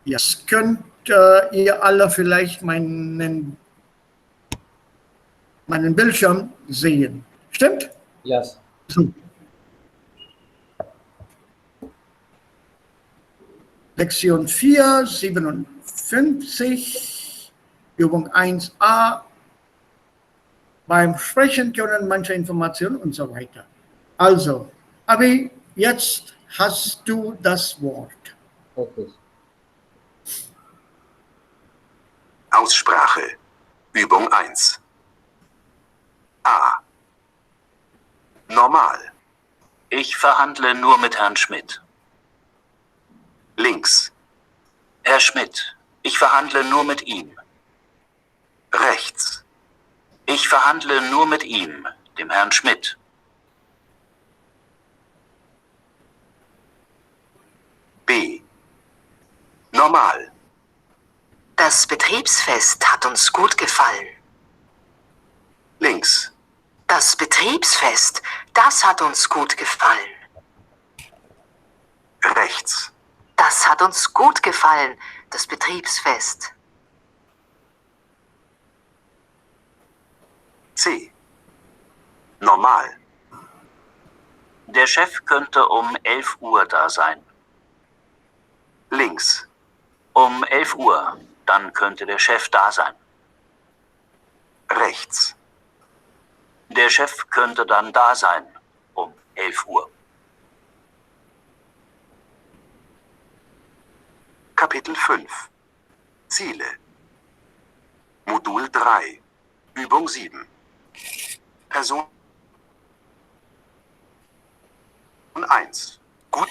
Jetzt könnt ihr alle vielleicht meinen Bildschirm sehen. Stimmt? Yes. So. Lektion 4, 57, Übung 1a. Beim Sprechen können manche Informationen und so weiter. Also, Abi, jetzt hast du das Wort. Okay. Aussprache. Übung 1. A. Normal. Ich verhandle nur mit Herrn Schmidt. Links. Herr Schmidt, ich verhandle nur mit ihm. Rechts. Ich verhandle nur mit ihm, dem Herrn Schmidt. B. Normal. Das Betriebsfest hat uns gut gefallen. Links. Das Betriebsfest, das hat uns gut gefallen. Rechts. Das hat uns gut gefallen, das Betriebsfest. C. Normal. Der Chef könnte um 11 Uhr da sein. Links. Um 11 Uhr, dann könnte der Chef da sein. Rechts. Der Chef könnte dann da sein, um 11 Uhr. Kapitel 5. Ziele. Modul 3. Übung 7. Person 1. Gut.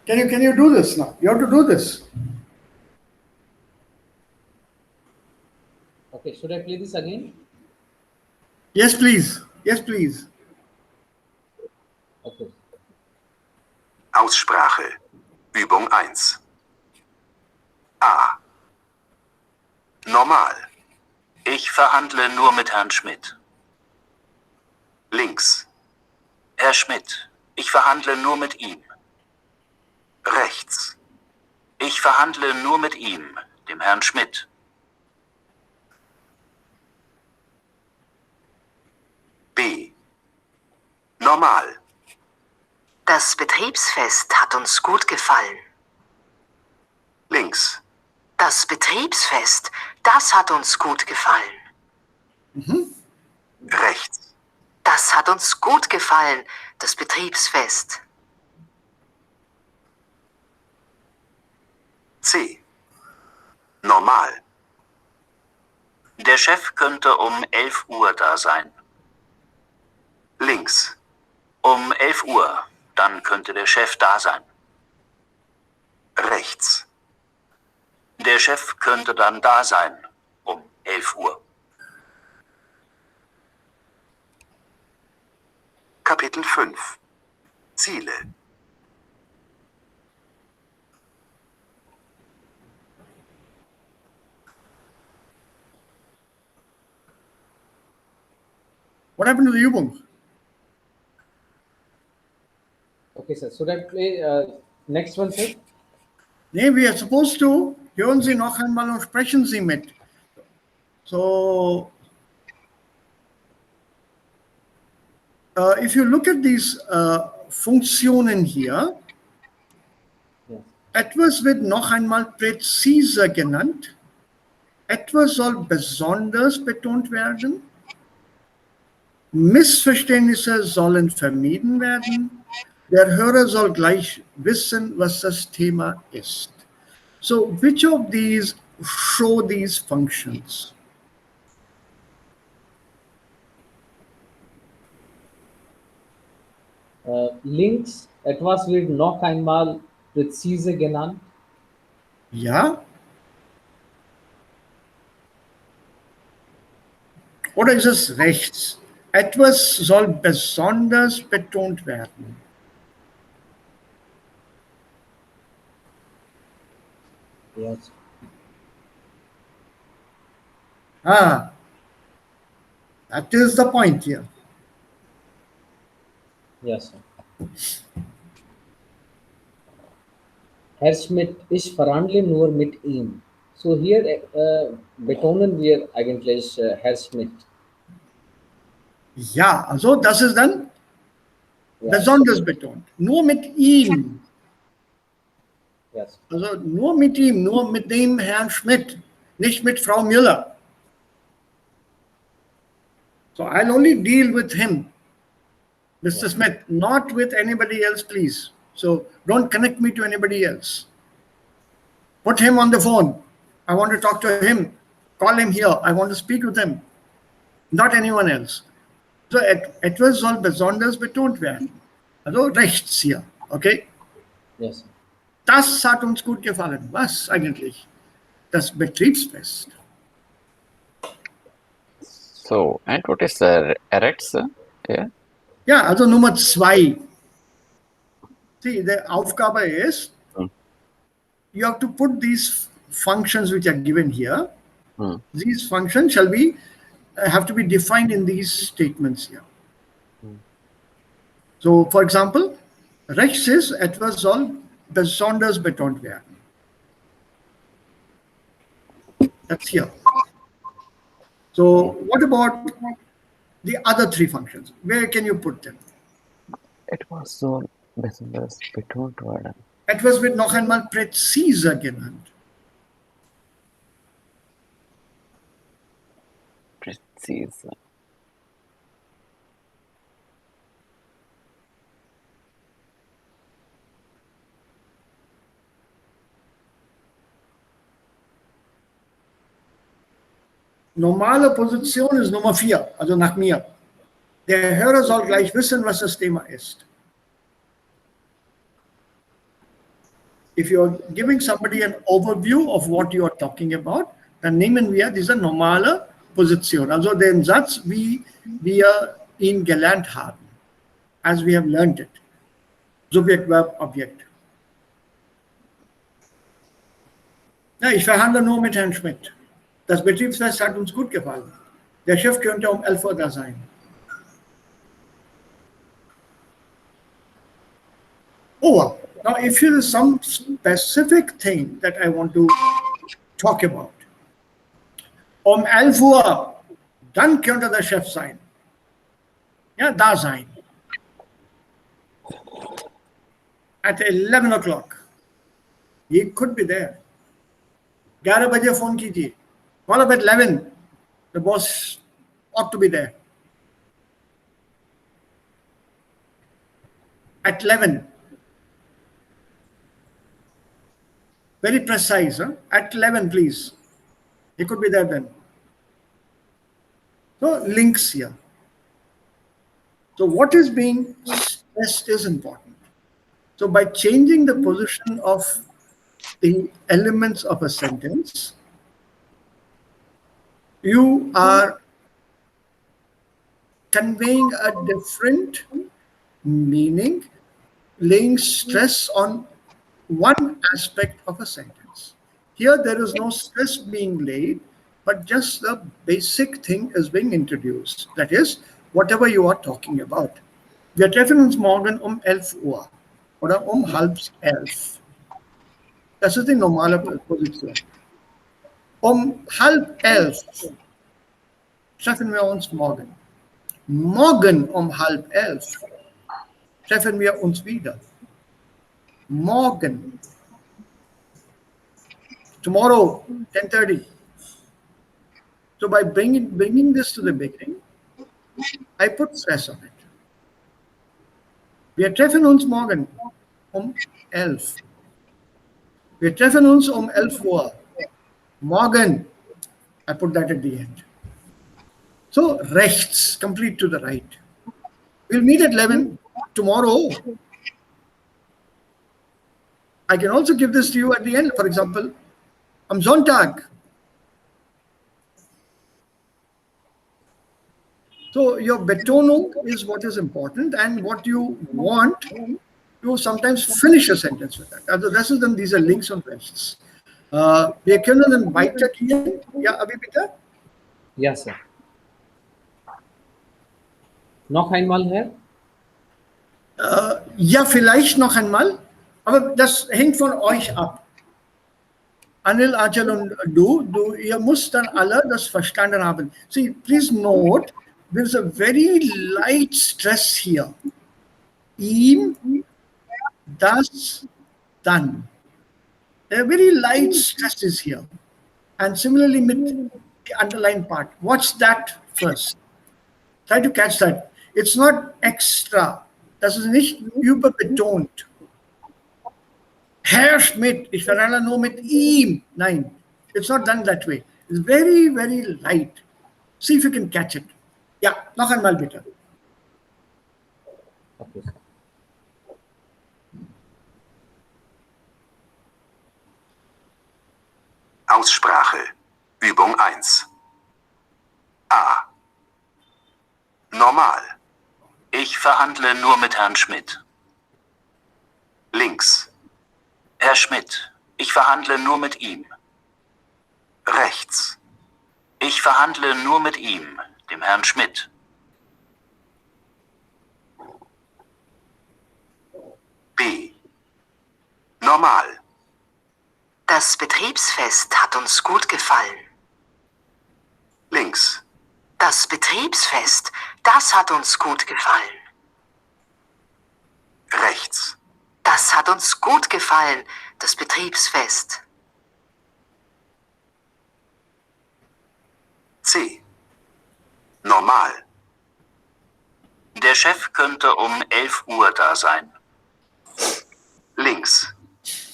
Can you do this now? You have to do this. Okay, should I play this again? Yes, please. Yes, please. Okay. Aussprache. Übung 1. A. Normal. Ich verhandle nur mit Herrn Schmidt. Links. Herr Schmidt, ich verhandle nur mit ihm. Rechts. Ich verhandle nur mit ihm, dem Herrn Schmidt. B. Normal. Das Betriebsfest hat uns gut gefallen. Links. Das Betriebsfest, das hat uns gut gefallen. Rechts. Das hat uns gut gefallen, das Betriebsfest. C. Normal. Der Chef könnte um 11 Uhr da sein. Links. Um 11 Uhr, dann könnte der Chef da sein. Rechts. Der Chef könnte dann da sein, um 11 Uhr. Kapitel 5. Ziele. What happened to the Übung? Okay, sir. Should I play next one, sir? Nee, we are supposed to. Hören Sie noch einmal und sprechen Sie mit. So, if you look at these Funktionen hier, Yes. etwas wird noch einmal präziser genannt. Etwas soll besonders betont werden. Missverständnisse sollen vermieden werden. Der Hörer soll gleich wissen, was das Thema ist. So, which of these show these functions? Links, etwas wird noch einmal präzise genannt. Ja? Oder ist es rechts? Etwas soll besonders betont werden. Yes. Ah, that is the point here. Yes, sir. Herr Schmidt, ich verhandle nur mit ihm. So hier betonen wir eigentlich Herr Schmidt. Ja, also das ist dann Ja. besonders betont. Nur mit ihm. Yes. Also nur mit ihm, nur mit dem Herrn Schmidt, nicht mit Frau Müller. So I'll only deal with him, Mr. Smith, not with anybody else, please. So don't connect me to anybody else. Put him on the phone. I want to talk to him. Call him here. I want to speak with him. Not anyone else. So etwas soll besonders betont werden. Also rechts hier, okay? Yes. Das hat uns gut gefallen. Was eigentlich? Das Betriebsfest. So, and what is the erects? Yeah. Ja, also Nummer 2. See, the Aufgabe ist, you have to put these functions which are given here. These functions shall be have to be defined in these statements here. So, for example, rechts ist, etwas soll besonders betont werden. That's here. So, what about the other 3 functions? Where can you put them? Etwas so besonders betont worden. Etwas wird noch einmal präziser genannt. Präzise. Normale Position ist Nummer 4, also nach mir. Der Hörer soll gleich wissen, was das Thema ist. If you're giving somebody an overview of what you are talking about, dann nehmen wir diese normale Position, also den Satz, wie wir ihn gelernt haben, as we have learned it. Subjekt, Verb, Objekt. Ja, ich verhandle nur mit Herrn Schmidt. Das Betriebsfest hat uns gut gefallen. Der Chef könnte um 11 Uhr da sein. Oh, now if there is some specific thing that I want to talk about, um 11 Uhr, dann könnte der Chef sein. Ja, da sein. At 11 o'clock, he could be there. 11 बजे phone कीजिए. Call up at 11. The boss ought to be there. At 11. Very precise. Huh? At 11, please. He could be there then. So links here. So what is being stressed is important. So by changing the position of the elements of a sentence, you are conveying a different meaning, laying stress on one aspect of a sentence. Here there is no stress being laid, but just the basic thing is being introduced. That is, whatever you are talking about. Wir treffen uns morgen um 11 Uhr oder um halb 11. Das ist die normale Position. Um halb 11 treffen wir uns morgen. Morgen um halb 11 treffen wir uns wieder. Morgen. Tomorrow, 10:30. So by bringing this to the beginning, I put stress on it. Wir treffen uns morgen um 11. Wir treffen uns um 11 Uhr. Morgen. I put that at the end. So rechts, complete to the right. We'll meet at 11 tomorrow. I can also give this to you at the end. For example, am Sonntag. So your Betonung is what is important and what you want to sometimes finish a sentence with that. Also das ist dann diese Links und Rechts. Wir können dann weitergehen. Ja, Abi, bitte? Ja, Sir. Noch einmal, Herr? Ja, vielleicht noch einmal, aber das hängt von euch ab. Anil, Achal und ihr müsst dann alle das verstanden haben. See, please note, there's a very light stress here. Ihm, das, dann. A very light stress is here. And similarly with the underlying part. Watch that first. Try to catch that. It's not extra. Das ist nicht überbetont. Herr Schmidt, ich verhandle nur mit ihm. Nein, it's not done that way. It's very, very light. See if you can catch it. Ja, noch einmal bitte. Okay. Aussprache. Übung 1. A. Normal. Ich verhandle nur mit Herrn Schmidt. Links. Herr Schmidt, ich verhandle nur mit ihm. Rechts. Ich verhandle nur mit ihm, dem Herrn Schmidt. B. Normal. Das Betriebsfest hat uns gut gefallen. Links. Das Betriebsfest, das hat uns gut gefallen. Rechts. Das hat uns gut gefallen, das Betriebsfest. C. Normal. Der Chef könnte um 11 Uhr da sein. Links.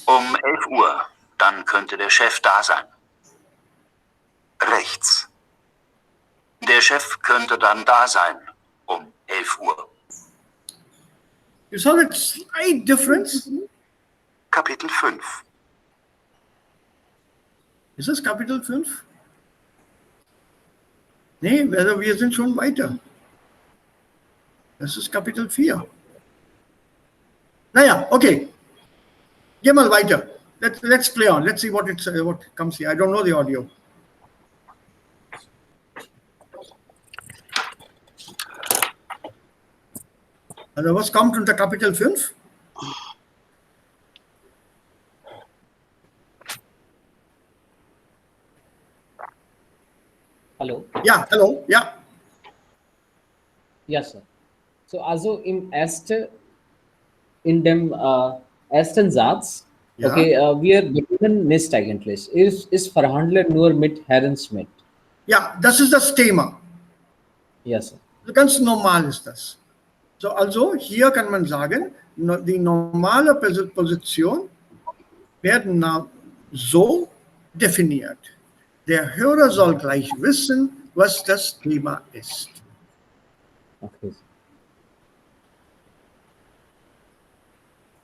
Um 11 Uhr, dann könnte der Chef da sein. Rechts. Der Chef könnte dann da sein, um 11 Uhr. You saw that slight difference? Kapitel 5. Ist das Kapitel 5? Nee, also wir sind schon weiter. Das ist Kapitel 4. Naja, okay. Geh mal weiter. Let's play on. Let's see what comes here. I don't know the audio. Also was kommt unter Kapitel 5? Hallo? Ja, hallo, ja. Ja, Sir. So, also in dem ersten Satz, Ja. okay, wir beginnen nicht eigentlich. Ich verhandle nur mit Herrn Schmidt. Ja, das ist das Thema. Ja, Sir. Ganz normal ist das. So, also hier kann man sagen, die normale Position werden so definiert. Der Hörer soll gleich wissen, was das Thema ist. Okay.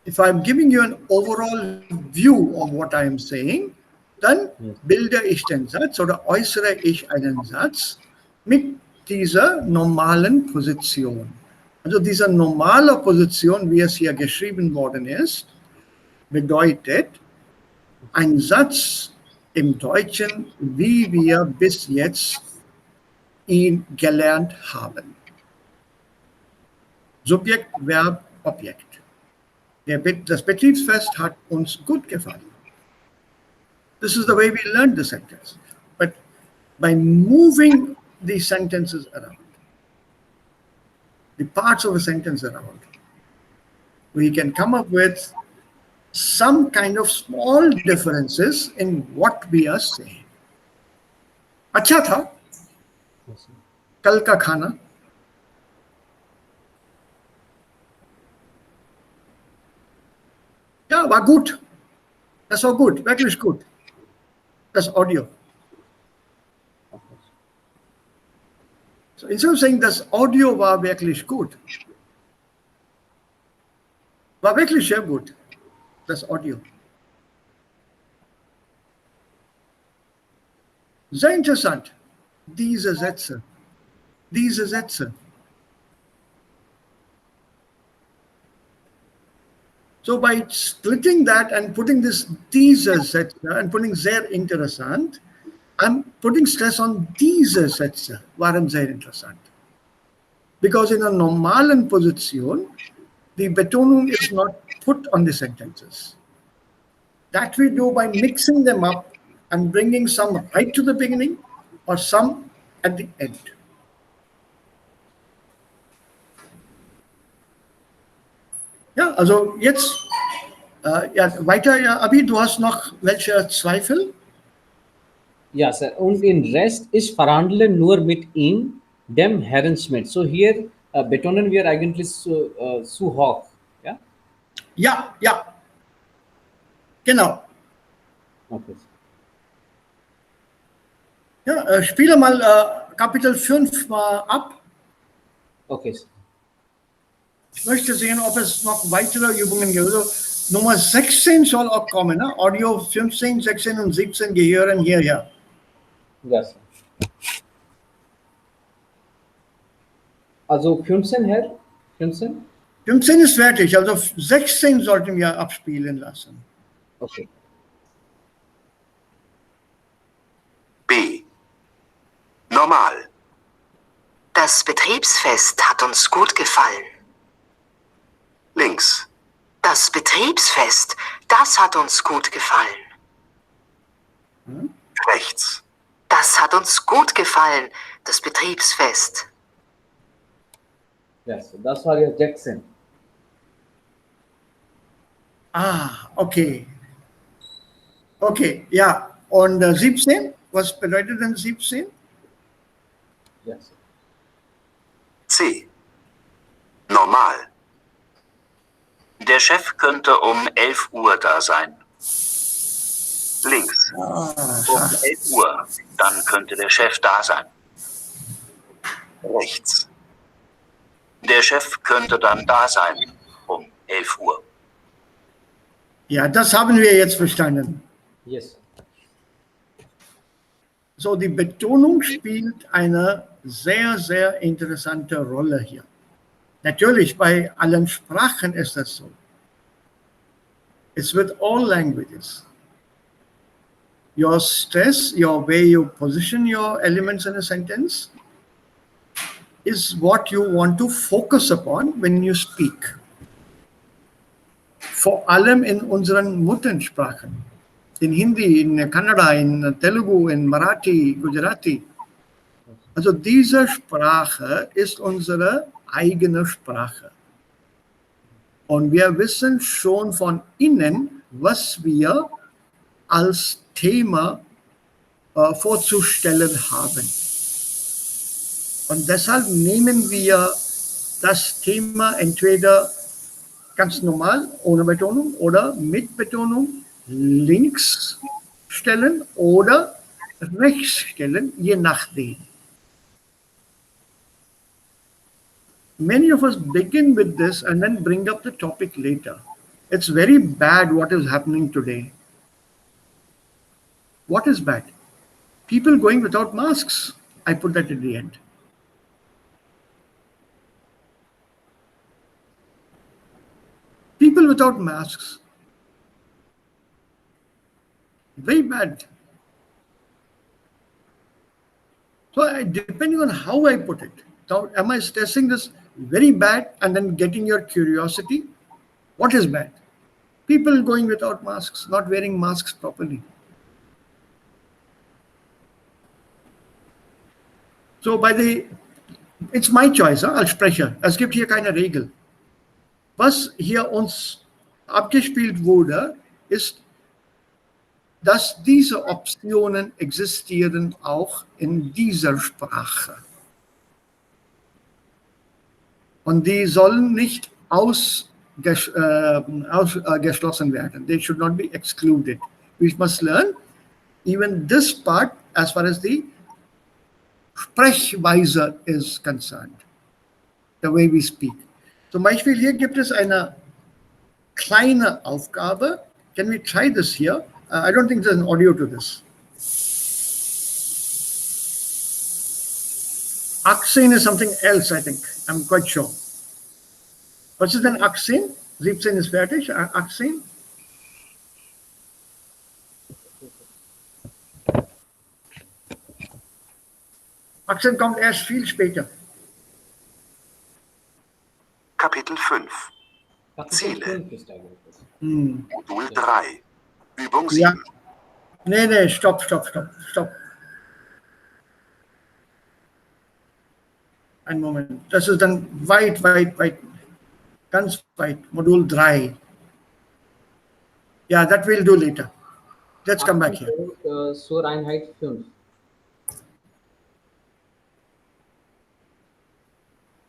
If I'm giving you an overall view of what I am saying, dann bilde ich den Satz oder äußere ich einen Satz mit dieser normalen Position. Also diese normale Position, wie es hier geschrieben worden ist, bedeutet ein Satz im Deutschen, wie wir bis jetzt ihn gelernt haben. Subjekt, Verb, Objekt. Das Betriebsfest hat uns gut gefallen. This is the way we learned the sentence. But by moving the sentences around, the parts of a sentence around, we can come up with some kind of small differences in what we are saying. अच्छा था कल का खाना. Ja, war gut. Das war gut, wirklich gut. Das Audio. So instead of saying, das Audio war wirklich gut, war wirklich sehr gut, das Audio. Sehr interessant, diese Sätze. So by splitting that and putting diese Sätze and putting sehr interessant, I'm putting stress on diese Sätze, waren sehr interessant. Because in a normalen Position, the Betonung is not put on the sentences. That we do by mixing them up and bringing some right to the beginning or some at the end. Ja, also jetzt, ja, weiter, ja, Abi, du hast noch welche Zweifel? Ja, Sir. Und in Rest ist verhandeln nur mit ihm, dem Herrn Schmidt. So hier betonen wir eigentlich zu hoch. Ja? Ja, ja, genau. Okay. Ja, spiele mal Kapitel 5 mal ab. Okay. Sir. Ich möchte sehen, ob es noch weitere Übungen gibt. Also, Nummer 16 soll auch kommen. Ne? Audio 15, 16 und 17 gehören hierher. Ja, Sir. Also 15, Herr? 15? 15 ist fertig, also 16 sollten wir abspielen lassen. Okay. B. Normal. Das Betriebsfest hat uns gut gefallen. Links. Das Betriebsfest, das hat uns gut gefallen. Rechts. Das hat uns gut gefallen, das Betriebsfest. Ja, Sir. Das war ja Jackson. Ah, okay. Okay, ja. Und 17? Was bedeutet denn 17? Ja, Sir. C. Normal. Der Chef könnte um 11 Uhr da sein. Links. Um 11 Uhr, dann könnte der Chef da sein. Rechts. Der Chef könnte dann da sein um 11 Uhr. Ja, das haben wir jetzt verstanden. Yes. So, die Betonung spielt eine sehr, sehr interessante Rolle hier. Natürlich, bei allen Sprachen ist das so. It's with all languages. Your stress, your way you position your elements in a sentence is what you want to focus upon when you speak. Vor allem in unseren Muttersprachen. In Hindi, in Kannada, in Telugu, in Marathi, Gujarati. Also diese Sprache ist unsere eigene Sprache. Und wir wissen schon von innen, was wir als Thema vorzustellen haben. Und deshalb nehmen wir das Thema entweder ganz normal, ohne Betonung oder mit Betonung links stellen oder rechts stellen, je nachdem. Many of us begin with this and then bring up the topic later. It's very bad what is happening today. What is bad? People going without masks. I put that at the end. People without masks. Very bad. So depending on how I put it, now am I stressing this very bad and then getting your curiosity? What is bad? People going without masks, not wearing masks properly. So it's my choice als Sprecher. Es gibt hier keine Regel. Was hier uns abgespielt wurde, ist, dass diese Optionen existieren auch in dieser Sprache. Und die sollen nicht ausgeschlossen werden. They should not be excluded. We must learn even this part as far as the Sprechweise is concerned. The way we speak. Zum Beispiel hier gibt es eine kleine Aufgabe. Can we try this here? I don't think there's an audio to this. 18 is something else, I think. I'm quite sure. Was ist denn 18? 17 ist fertig. 18? Axel kommt erst viel später. Kapitel 5. Kapitel Ziele. 5 ist eigentlich. Modul 3. Übung Ja. 7. Nee, stopp. Einen Moment. Das ist dann weit, ganz weit. Modul 3. Yeah, that we'll do later. Let's come back here. Achtung, zur Einheit 5.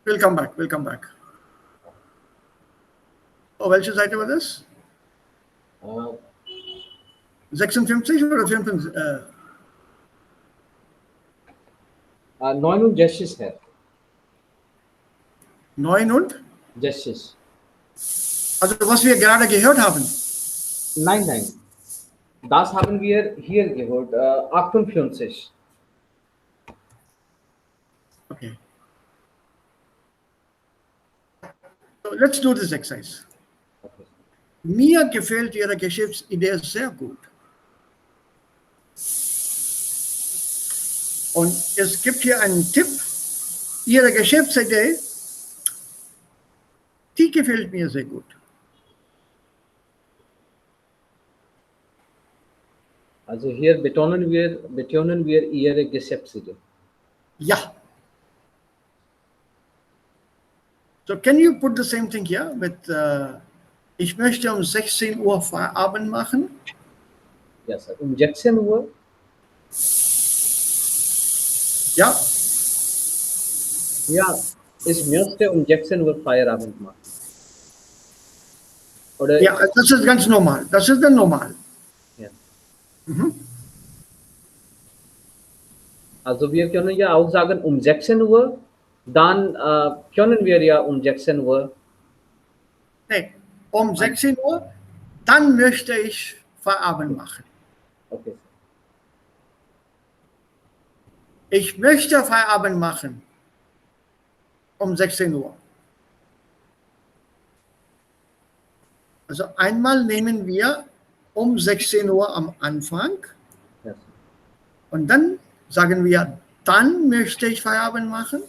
We'll come back. Oh, welche Seite war das? Äh, 56 oder 55? 9 und Justice Herr. 9 und? Justice. Also was wir gerade gehört haben. Nein. Das haben wir hier gehört. 58. Okay. So let's do this exercise. Okay. Mir gefällt Ihre Geschäftsidee sehr gut. Und es gibt hier einen Tipp. Ihre Geschäftsidee, die gefällt mir sehr gut. Also hier betonen wir Ihre Geschäftsidee. Ja. So can you put the same thing here with ich möchte um 16 Uhr Feierabend machen? Ja, sir. Um 16 Uhr? Ja. Ja, ich möchte um 16 Uhr Feierabend machen. Oder? Ja, das ist ganz normal. Das ist dann normal. Ja. Mhm. Also wir können ja auch sagen um 16 Uhr, dann können wir ja um 16 Uhr. Nee, um 16 Uhr, dann möchte ich Feierabend machen. Okay. Ich möchte Feierabend machen um 16 Uhr. Also einmal nehmen wir um 16 Uhr am Anfang Yes. und dann sagen wir, dann möchte ich Feierabend machen.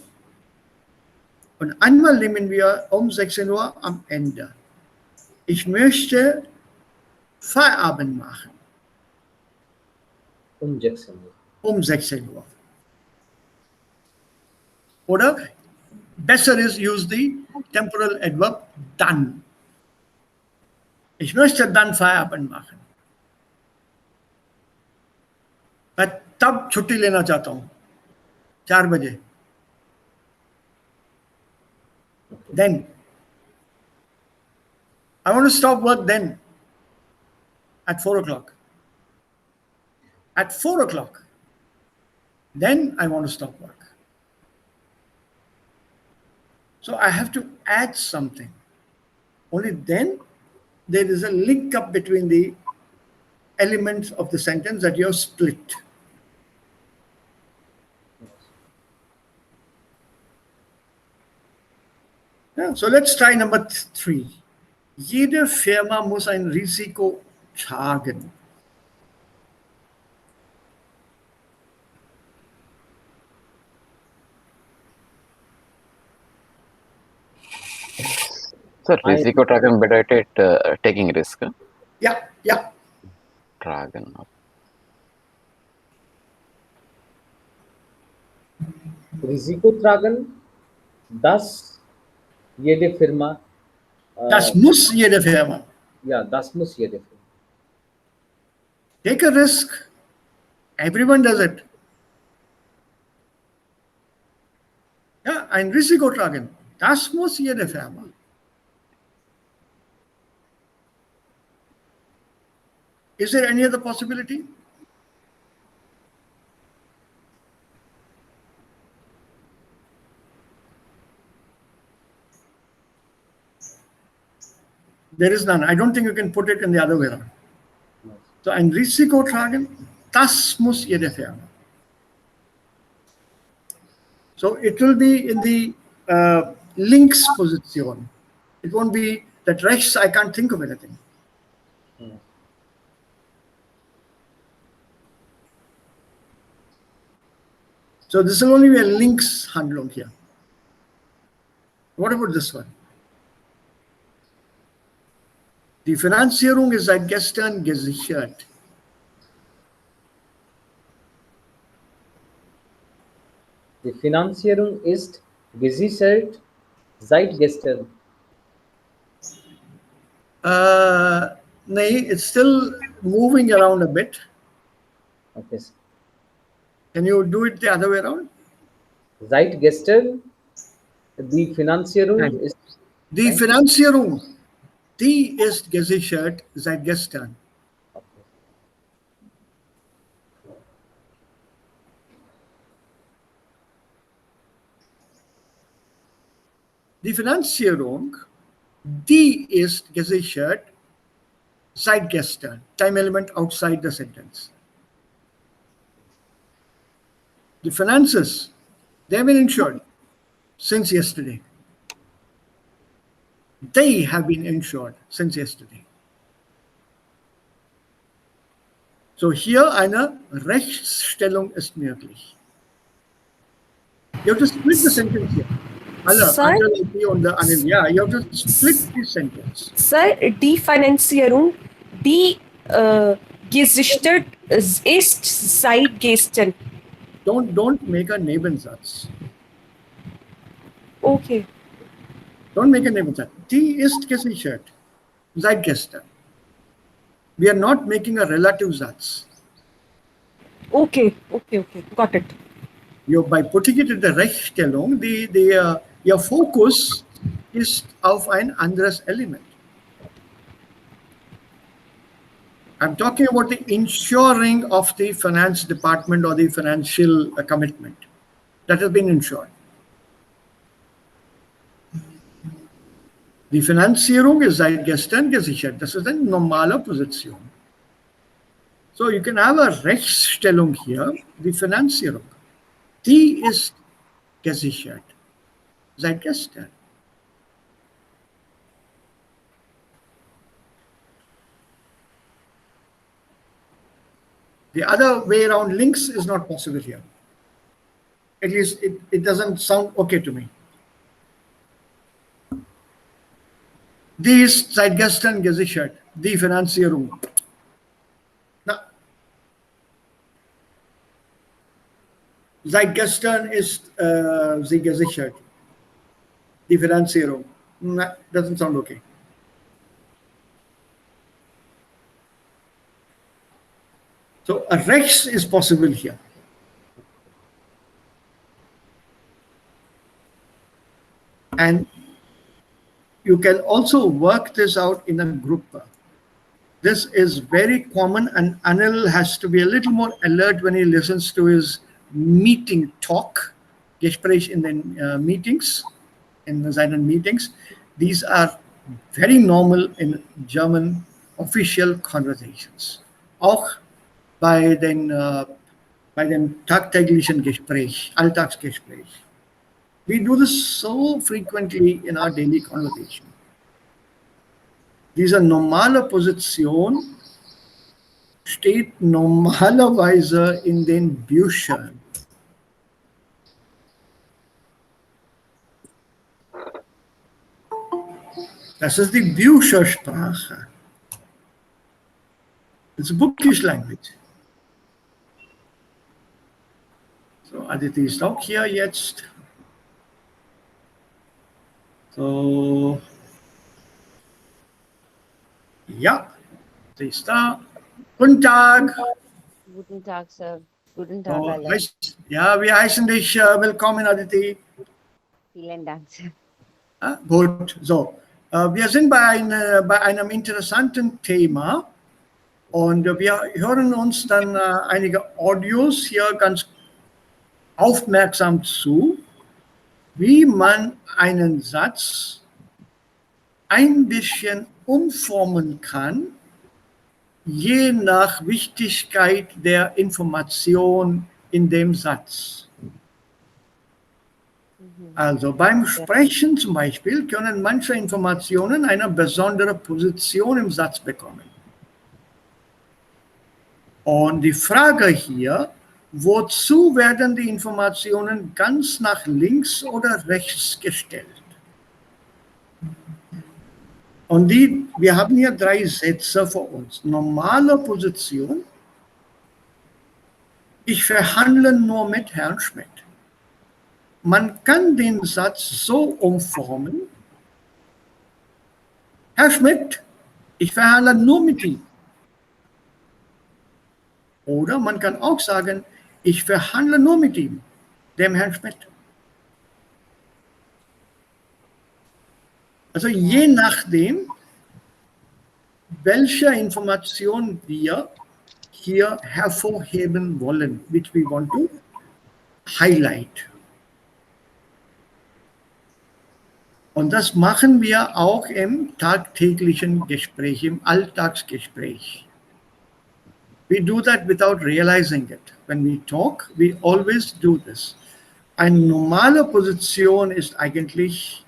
Und einmal nehmen wir um 16 Uhr am Ende. Ich möchte Feierabend machen Um 16 Uhr. um 16 Uhr. Oder besser ist, use the temporal adverb dann. Ich möchte dann Feierabend machen. मैं तब छुट्टी लेना चाहता हूँ 4 बजे. Then I want to stop work then at 4 o'clock. At 4 o'clock, then I want to stop work. So I have to add something. Only then there is a link up between the elements of the sentence that you have split. Yeah, so let's try number 3. Jede Firma muss ein Risiko tragen. Sir, risiko tragen bedeutet taking risk. Ja. Tragen. Risiko tragen, das jede Firma. Das muss jede Firma. Ja, das muss jede Firma. Take a risk. Everyone does it. Ja, ein Risiko tragen. Das muss jede Firma. Is there any other possibility? There is none. I don't think you can put it in the other way around. So ein Risiko tragen, das muss jede Firma. So it will be in the links position. It won't be that rechts, I can't think of anything. So this will only be a links Handlung here. What about this one? Die Finanzierung ist seit gestern gesichert. Die Finanzierung ist gesichert seit gestern. Nee, it's still moving around a bit. Okay. Can you do it the other way around? Seit gestern, die Finanzierung ist. Die Finanzierung, die ist gesichert seit gestern. Die Finanzierung, die ist gesichert seit gestern. Time element outside the sentence. The finances, they've been insured since yesterday. They have been insured since yesterday. So hier eine Rechtsstellung ist möglich. You have to split the sentence here. Sir? Yeah, you have to split the sentence. Sir, die Finanzierung, die gesichert ist seit gestern. Don't make a Nebensatz. Okay. Don't make a Nebensatz. Die ist gesichert seit gestern. We are not making a relative Satz. Okay. Got it. By putting it in der Rechtsstellung, your focus ist auf ein anderes Element. I'm talking about the insuring of the finance department or the financial commitment that has been insured. Die Finanzierung ist seit gestern gesichert. Das ist eine normale Position. So, you can have a Rechtsstellung hier, die Finanzierung. Die ist gesichert seit gestern. The other way around links is not possible here. At least it doesn't sound okay to me. Die ist seit gestern gesichert, die Finanzierung. Na, seit gestern ist sie gesichert, die Finanzierung. Na, doesn't sound okay. So a rechts is possible here. And you can also work this out in a group. This is very common, and Anil has to be a little more alert when he listens to his meeting talk, Gespräch in the meetings, in seinen Meetings. These are very normal in German official conversations. Auch bei dem tagtäglichen Gespräch, Alltagsgespräch. We do this so frequently in our daily conversation. Diese normale Position steht normalerweise in den Büchern. Das ist die Büchersprache. It's a bookish language. So, Aditi ist auch hier jetzt. So, ja, sie ist da. Guten Tag. Guten Tag, Sir. Guten Tag, alle. Ja, wir heißen dich willkommen, Aditi. Vielen Dank, Sir. Ja, gut, so. Wir sind bei einem interessanten Thema und wir hören uns dann einige Audios hier ganz aufmerksam zu, wie man einen Satz ein bisschen umformen kann, je nach Wichtigkeit der Information in dem Satz. Also beim Sprechen zum Beispiel können manche Informationen eine besondere Position im Satz bekommen. Und die Frage hier, wozu werden die Informationen ganz nach links oder rechts gestellt? Und wir haben hier 3 Sätze vor uns. Normale Position. Ich verhandle nur mit Herrn Schmidt. Man kann den Satz so umformen. Herr Schmidt, ich verhandle nur mit ihm. Oder man kann auch sagen, ich verhandle nur mit ihm, dem Herrn Schmidt. Also je nachdem, welche Information wir hier hervorheben wollen, which we want to highlight. Und das machen wir auch im tagtäglichen Gespräch, im Alltagsgespräch. We do that without realizing it. When we talk, we always do this. Eine normale Position ist eigentlich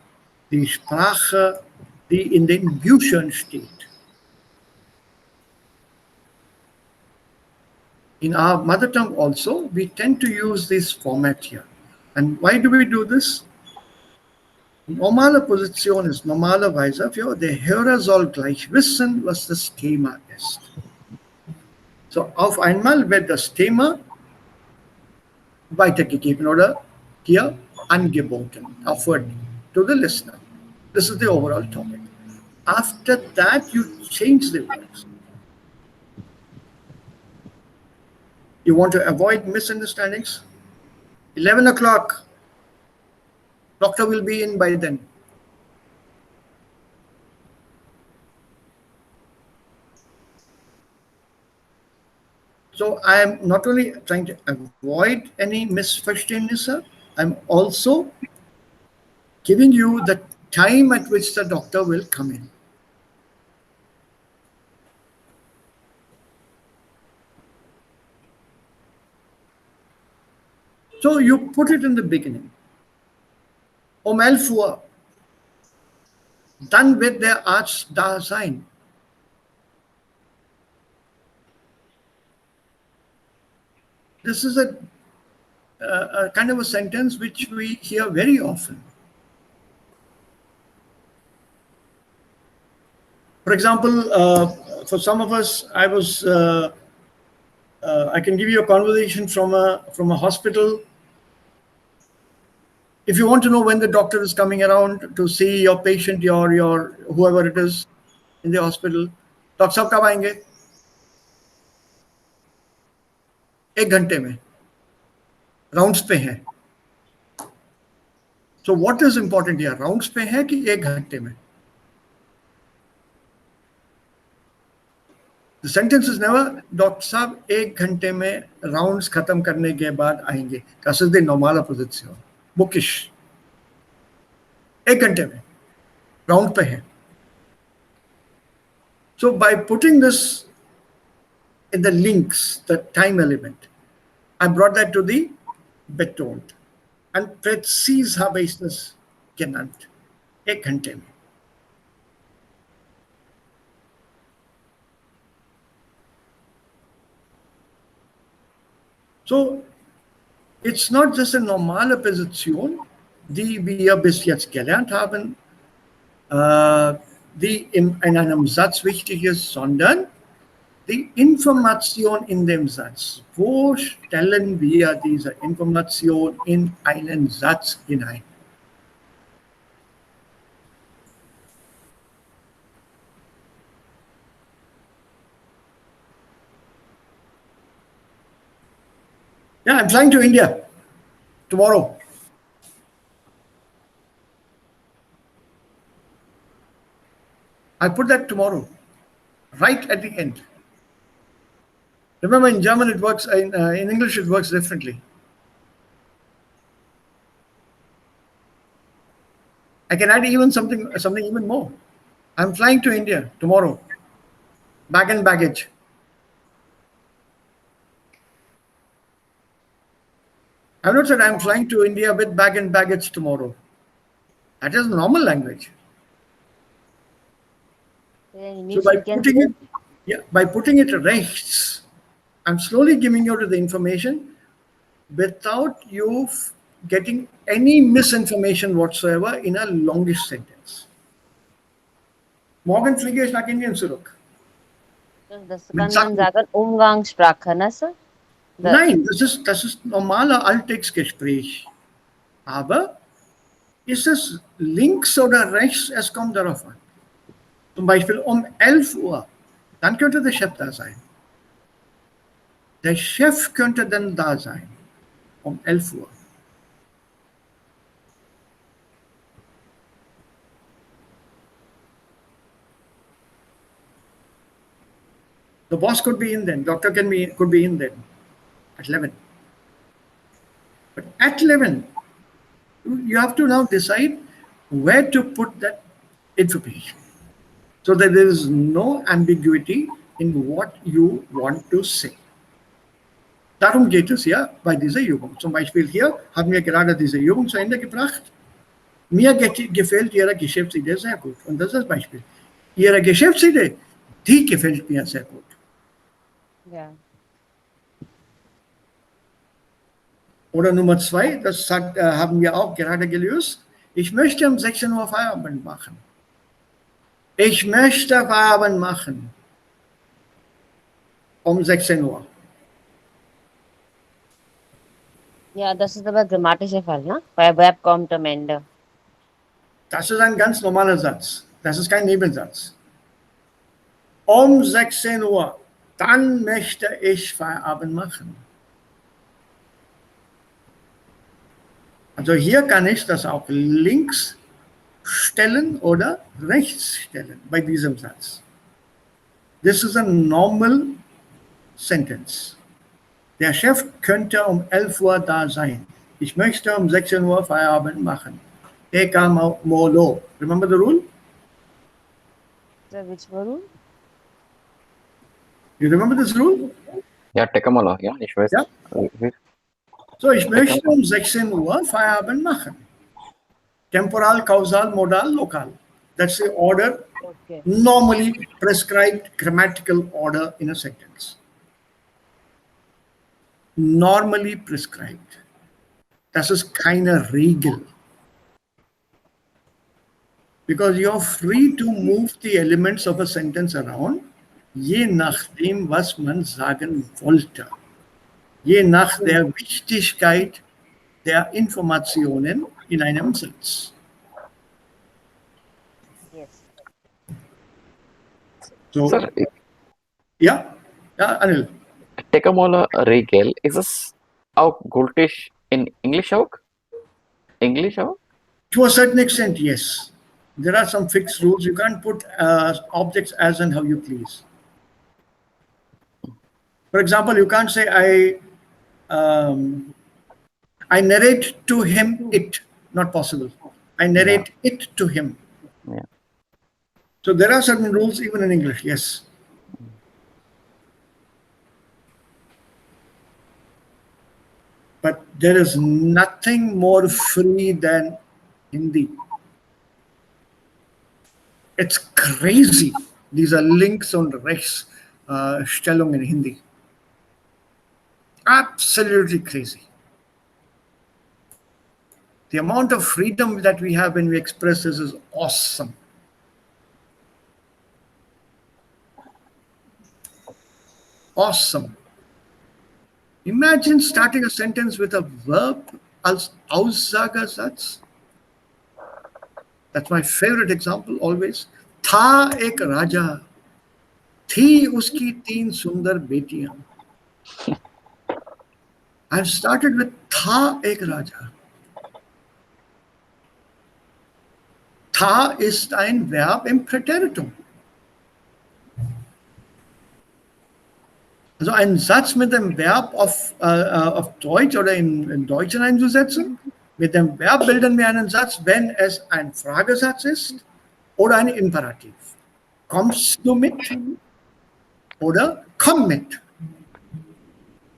die Sprache, die in den Büchern steht. In our mother tongue also, we tend to use this format here. And why do we do this? Normale Position ist normalerweise, der Hörer soll gleich wissen, was das Thema ist. So, auf einmal wird das Thema weitergegeben oder hier angeboten, offered to the listener. This is the overall topic. After that, you change the words. You want to avoid misunderstandings? 11 o'clock. Doctor will be in by then. So I am not only trying to avoid any Missverständnisse, I'm also giving you the time at which the doctor will come in. So you put it in the beginning. 11 Uhr. Dann wird der Arzt da sein. This is a kind of a sentence which we hear very often. For example, for some of us, I can give you a conversation from a hospital. If you want to know when the doctor is coming around to see your patient, your whoever it is in the hospital, doctor साहब कब आएंगे? 1 घंटे में, rounds पे हैं. So what is important here? Rounds पे है कि 1 घंटे में? The sentence is never, doctor साहब 1 घंटे में राउंड्स खत्म करने के बाद आएंगे. Das ist die normale Position. Bookish. 1 घंटे में राउंड पे है. So by putting this in the links, the time element, I brought that to the betont. And präzise habe ich das genannt. 1 घंटे में. So it's not just eine normale Position, die wir bis jetzt gelernt haben, die in einem Satz wichtig ist, sondern die Information in dem Satz. Wo stellen wir diese Information in einen Satz hinein? Yeah, I'm flying to India tomorrow. I put that tomorrow, right at the end. Remember, in German it works, in English it works differently. I can add even something even more. I'm flying to India tomorrow. Bag and baggage. I've not said I'm flying to India with bag and baggage tomorrow. That is normal language. So by putting it rechts, I'm slowly giving you the information without you getting any misinformation whatsoever in a longish sentence. Morgen fliege ich nach Indien zurück. Das Mit kann man Sachen. sagen, Umgangssprache, ne, Sir? Nein, das ist normaler Alltagsgespräch. Aber ist es links oder rechts? Es kommt darauf an. Zum Beispiel um 11 Uhr, dann könnte der Chef da sein. Der Chef könnte dann da sein, um 11 Uhr. The boss could be in then, doctor could be in then at 11. But at 11, you have to now decide where to put that information so that there is no ambiguity in what you want to say. Darum geht es ja bei dieser Übung. Zum Beispiel hier haben wir gerade diese Übung zu Ende gebracht. Mir gefällt Ihre Geschäftsidee sehr gut. Und das ist das Beispiel. Ihre Geschäftsidee, die gefällt mir sehr gut. Ja. Oder Nummer 2, das haben wir auch gerade gelöst. Ich möchte um 16 Uhr Feierabend machen. Ich möchte Feierabend machen. Um 16 Uhr. Ja, das ist aber grammatischer Fall, ne? Weil Verb kommt am Ende. Das ist ein ganz normaler Satz. Das ist kein Nebensatz. Um 16 Uhr, dann möchte ich Feierabend machen. Also hier kann ich das auch links stellen oder rechts stellen bei diesem Satz. This is a normal sentence. Der Chef könnte um 11 Uhr da sein. Ich möchte um 16 Uhr Feierabend machen. Eka molo. Remember the rule? So, which one? You remember this rule? Ja, Tecamolo. Ja, ich weiß. Ja. So, ich möchte um 16 Uhr Feierabend machen. Temporal, causal, modal, local. That's the order, Okay. normally prescribed grammatical order in a sentence. Normally prescribed. Das ist keine Regel. Because you're free to move the elements of a sentence around, je nachdem, was man sagen wollte. Je nach der Wichtigkeit der Informationen in einem Satz. Yes. So, Sir, ja, Anil. Tecamolo Regel, ist es auch gültig in Englisch auch? Englisch auch? To a certain extent, yes. There are some fixed rules. You can't put objects as and how you please. For example, you can't say I narrate to him it. Not possible. I narrate it to him. Yeah. So there are certain rules even in English, yes. But there is nothing more free than Hindi. It's crazy. These are links und Rechtsstellung in Hindi. Absolutely crazy. The amount of freedom that we have when we express this is awesome. Awesome. Imagine starting a sentence with a verb als Aussagersatz. That's my favorite example always. Tha ek raja, thi uski teen sundar betiyan. I've started with tha ek raja. Tha ist ein Verb im Präteritum. Also einen Satz mit dem Verb auf Deutsch oder in Deutschen einzusetzen. Mit dem Verb bilden wir einen Satz, wenn es ein Fragesatz ist oder ein Imperativ. Kommst du mit? Oder komm mit.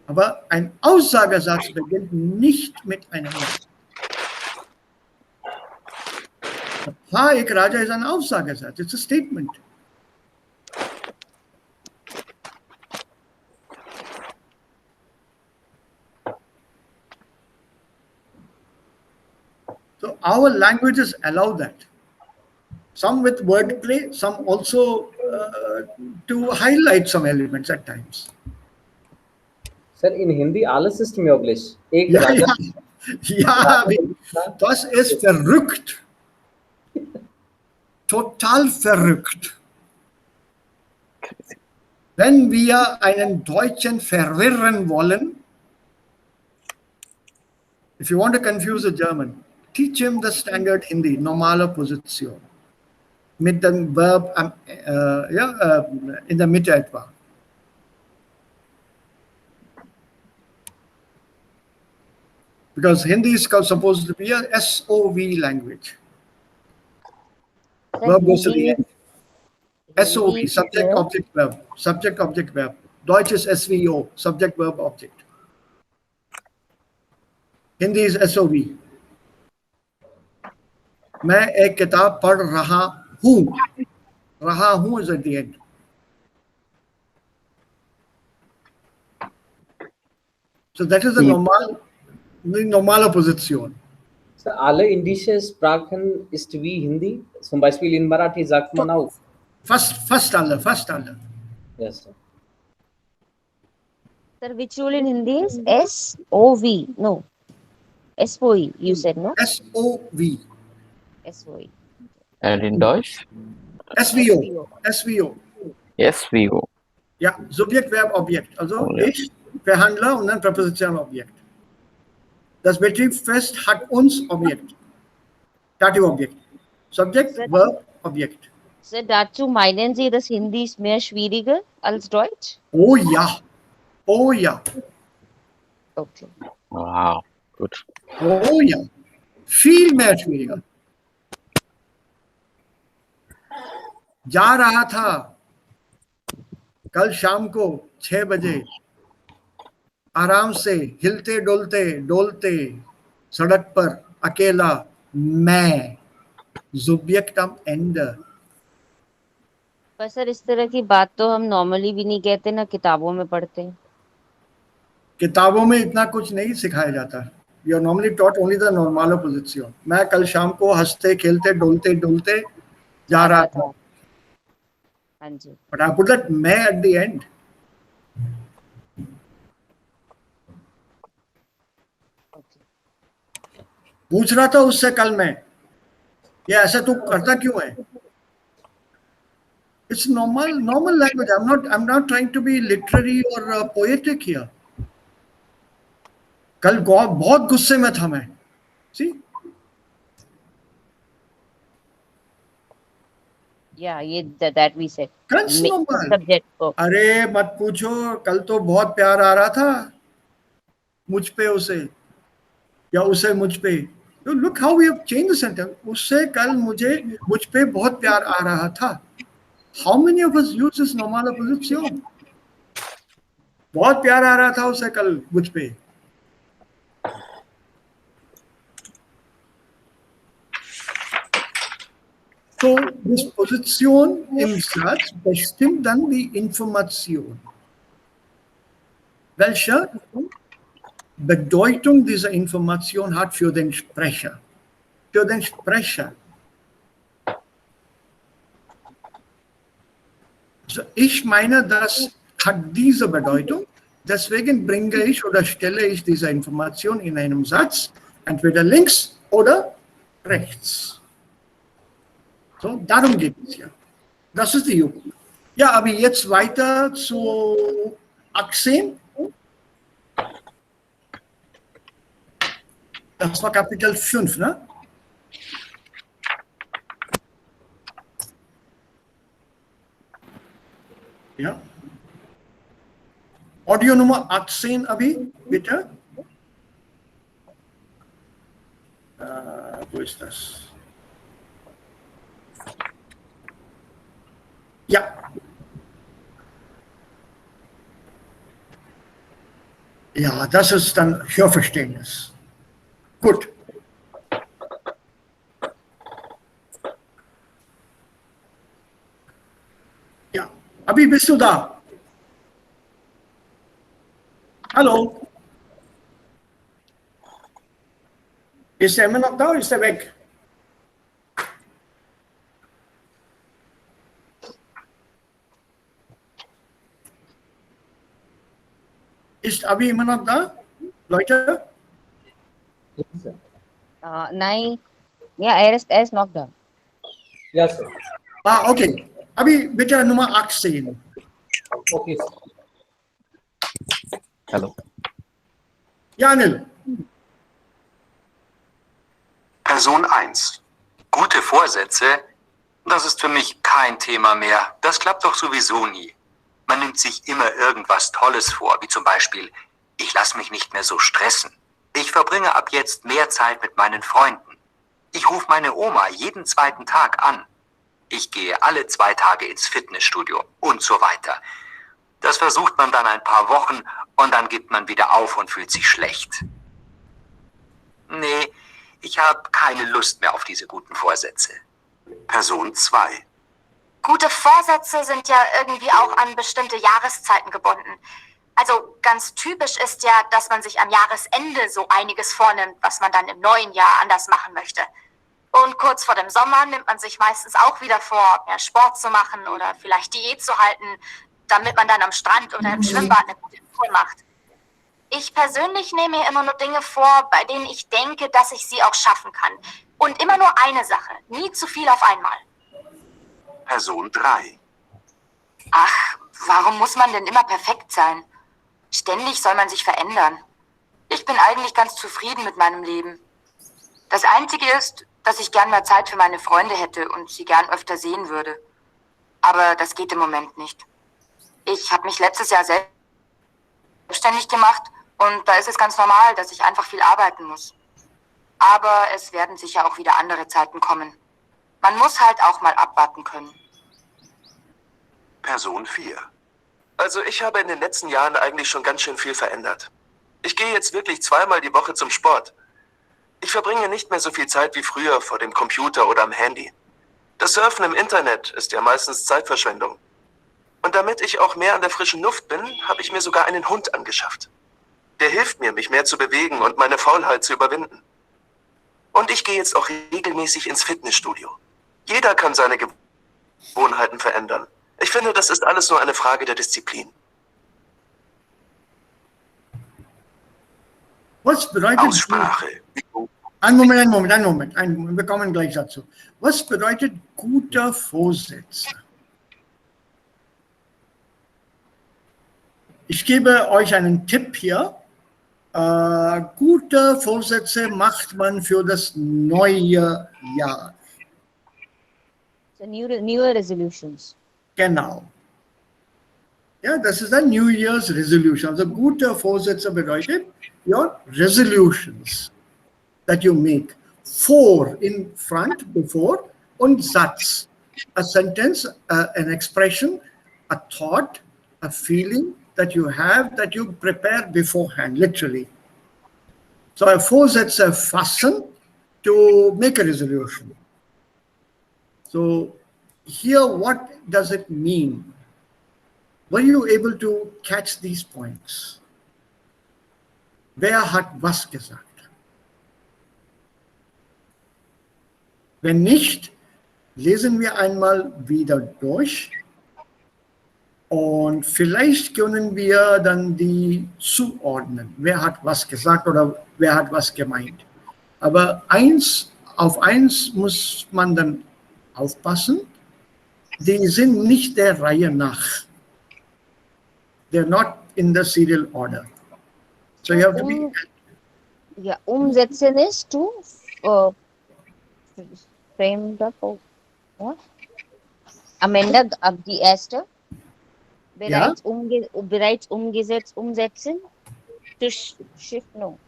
Aber ein Aussagesatz beginnt nicht mit einem Verb. Ha ek Raja ist ein Aussagesatz. It's a statement. So our languages allow that. Some with wordplay, some also to highlight some elements at times. Sir in Hindi आलस system में अगलेश एक Ja, Raja ja, ja, das ist verrückt. Total verrückt. Wenn wir einen Deutschen verwirren wollen, if you want to confuse a German, teach him the standard Hindi, normale Position. Mit dem Verb in der Mitte etwa. Because Hindi is supposed to be a SOV language. Sir, Verb goes to the Hindi end. is- SOV, Hindi is subject, here. object, verb. Subject, object, verb. Deutsch is SVO, subject, verb, object. Hindi is SOV. मैं एक किताब पढ़ रहा हूँ. रहा हूँ is at the end. So that is the normale Position. Sir, alle indische Sprachen ist wie Hindi. Zum Beispiel in Marathi sagt man auch. Fast alle. Yes, sir. Sir, which rule in Hindi is SOV? No. SOE, you said, no? SOV. SOE. And in Deutsch? SVO. SVO. Ja, Subjekt, Verb, Objekt. Also Oh, ja. ich, Verhandler und dann Präposition, Objekt. Das Betriebsfest hat uns Objekt. Dativ Objekt. Subjekt, Sir. Verb, Objekt. Sir, dazu meinen Sie, dass Hindi ist mehr schwieriger als Deutsch? Oh ja. Oh ja. Okay. Wow. Good. Oh ja. Viel mehr schwieriger. जा रहा था कल शाम को 6 बजे आराम से हिलते डोलते सड़क पर अकेला मैं Subjekt am Ende. पर सर इस तरह की बात तो हम नॉर्मली भी नहीं कहते ना किताबों में पढ़ते हैं. किताबों में इतना कुछ नहीं सिखाया जाता. You are normally taught only the normale Position. मैं कल शाम को हंसते खेलते डोलते जा रहा था. हाँ जी. But I put that मैं at the end. Okay. पूछ रहा था उससे कल मैं ये ऐसा तू करता क्यों है. It's normal language. I'm not trying to be literary or poetic here. कल बहुत गुस्से में था मैं. See? Yeah, that we said. That's normal. Subject को. अरे मत पूछो कल तो बहुत प्यार आ रहा था मुझ पे उसे या उसे मुझ पे. Look how we have changed the sentence. उससे कल मुझ पे बहुत प्यार आ रहा था. How many of us use this normale Position? बहुत प्यार आ रहा था उसे कल मुझ पे. So this Position im Satz bestimmt dann die Information. Welche Bedeutung diese Information hat für den Sprecher. Für den Sprecher. Also ich meine, das hat diese Bedeutung. Deswegen bringe ich oder stelle ich diese Information in einem Satz, entweder links oder rechts. So, darum geht es ja. Das ist die Übung. Ja, aber jetzt weiter zu 18. Das war Kapitel 5, ne? Ja. Audio Nummer 18, Abi, bitte. Wo ist das? Ja. Ja, das ist dann Hörverständnis. Gut. Ja, Abi, bist du da? Hallo? Ist er immer noch da oder ist er weg? Ist Abi immer noch da? Leute? Yes, sir. Nein. Ja, er ist noch da. Yes, sir. Okay. Abi, bitte Nummer 18. Okay, sir. Hello. Ja, Anil. Person 1. Gute Vorsätze? Das ist für mich kein Thema mehr. Das klappt doch sowieso nie. Man nimmt sich immer irgendwas Tolles vor, wie zum Beispiel, ich lasse mich nicht mehr so stressen. Ich verbringe ab jetzt mehr Zeit mit meinen Freunden. Ich rufe meine Oma jeden zweiten Tag an. Ich gehe alle 2 Tage ins Fitnessstudio und so weiter. Das versucht man dann ein paar Wochen und dann gibt man wieder auf und fühlt sich schlecht. Nee, ich habe keine Lust mehr auf diese guten Vorsätze. Person 2. Gute Vorsätze sind ja irgendwie auch an bestimmte Jahreszeiten gebunden. Also ganz typisch ist ja, dass man sich am Jahresende so einiges vornimmt, was man dann im neuen Jahr anders machen möchte. Und kurz vor dem Sommer nimmt man sich meistens auch wieder vor, mehr Sport zu machen oder vielleicht Diät zu halten, damit man dann am Strand oder im Schwimmbad eine gute Tour macht. Ich persönlich nehme mir immer nur Dinge vor, bei denen ich denke, dass ich sie auch schaffen kann. Und immer nur eine Sache, nie zu viel auf einmal. Person 3. Ach, warum muss man denn immer perfekt sein? Ständig soll man sich verändern. Ich bin eigentlich ganz zufrieden mit meinem Leben. Das Einzige ist, dass ich gern mehr Zeit für meine Freunde hätte und sie gern öfter sehen würde. Aber das geht im Moment nicht. Ich habe mich letztes Jahr selbstständig gemacht und da ist es ganz normal, dass ich einfach viel arbeiten muss. Aber es werden sicher auch wieder andere Zeiten kommen. Man muss halt auch mal abwarten können. Person 4. Also ich habe in den letzten Jahren eigentlich schon ganz schön viel verändert. Ich gehe jetzt wirklich 2-mal die Woche zum Sport. Ich verbringe nicht mehr so viel Zeit wie früher vor dem Computer oder am Handy. Das Surfen im Internet ist ja meistens Zeitverschwendung. Und damit ich auch mehr an der frischen Luft bin, habe ich mir sogar einen Hund angeschafft. Der hilft mir, mich mehr zu bewegen und meine Faulheit zu überwinden. Und ich gehe jetzt auch regelmäßig ins Fitnessstudio. Jeder kann seine Gewohnheiten verändern. Ich finde, das ist alles nur eine Frage der Disziplin. Was bedeutet Aussprache. Einen Moment. Wir kommen gleich dazu. Was bedeutet guter Vorsätze? Ich gebe euch einen Tipp hier. Gute Vorsätze macht man für das neue Jahr. So newer resolutions. Genau. Ja, das ist ein New Year's Resolution. Also gute Vorsätze bedeutet your resolutions that you make. For in front, before, und Satz. A sentence, an expression, a thought, a feeling that you have, that you prepare beforehand, literally. So Vorsätze fassen to make a resolution. So here, what does it mean? Were you able to catch these points? Wer hat was gesagt? Wenn nicht, lesen wir einmal wieder durch und vielleicht können wir dann die zuordnen. Wer hat was gesagt oder wer hat was gemeint? Aber auf eins muss man dann aufpassen, die sind nicht der Reihe nach. They're not in the serial order. So you have to be... Ja, umsetzen ist du framed up. What? Amanda, die erste. Bereits, bereits umgesetzt, umsetzen. To shift, no.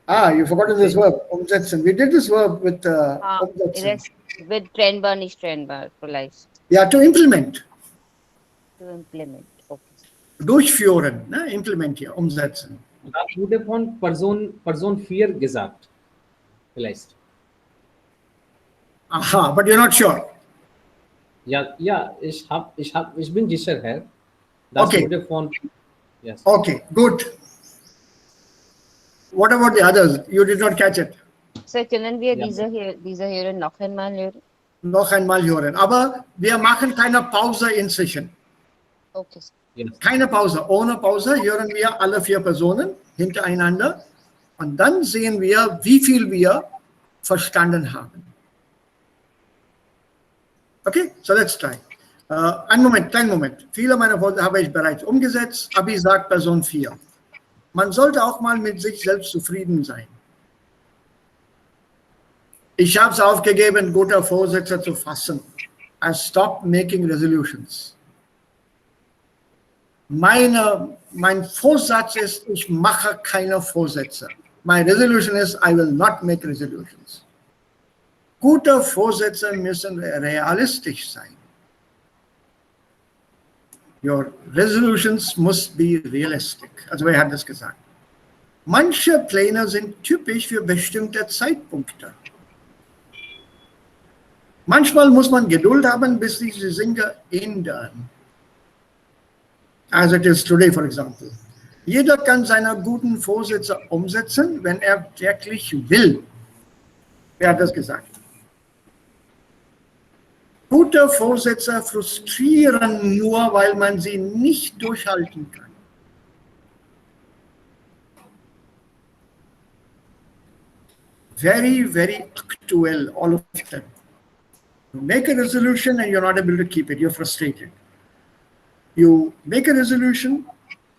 You forgot this verb, umsetzen. We did this verb with umsetzen. With trennbar, nicht trennbar, vielleicht. Yeah, to implement. To implement, okay. Durchführen, ne? Implementieren, umsetzen. Da wurde von Person 4 gesagt. Vielleicht. Aha, but you're not sure. Ja, ich bin sicher, Herr. Das Okay. wurde von... Yes. Okay, good. What about the others? You did not catch it. So, können wir Ja. diese hören noch einmal hören? Noch einmal hören. Aber wir machen keine Pause inzwischen. Okay. Yes. Keine Pause. Ohne Pause hören wir alle 4 Personen hintereinander und dann sehen wir, wie viel wir verstanden haben. Okay, so let's try. Kleinen Moment. Viele meiner Worte habe ich bereits umgesetzt. Abi sagt Person 4. Man sollte auch mal mit sich selbst zufrieden sein. Ich habe es aufgegeben, gute Vorsätze zu fassen. I stopped making resolutions. Mein Vorsatz ist, ich mache keine Vorsätze. My resolution is, I will not make resolutions. Gute Vorsätze müssen realistisch sein. Your resolutions must be realistic. Also wer hat das gesagt? Manche Pläne sind typisch für bestimmte Zeitpunkte. Manchmal muss man Geduld haben, bis sich die Dinge ändern. As it is today, for example. Jeder kann seine guten Vorsätze umsetzen, wenn er wirklich will. Wer hat das gesagt? Gute Vorsätze frustrieren nur, weil man sie nicht durchhalten kann. Very, very aktuell, all of them. You make a resolution and you're not able to keep it, you're frustrated. You make a resolution,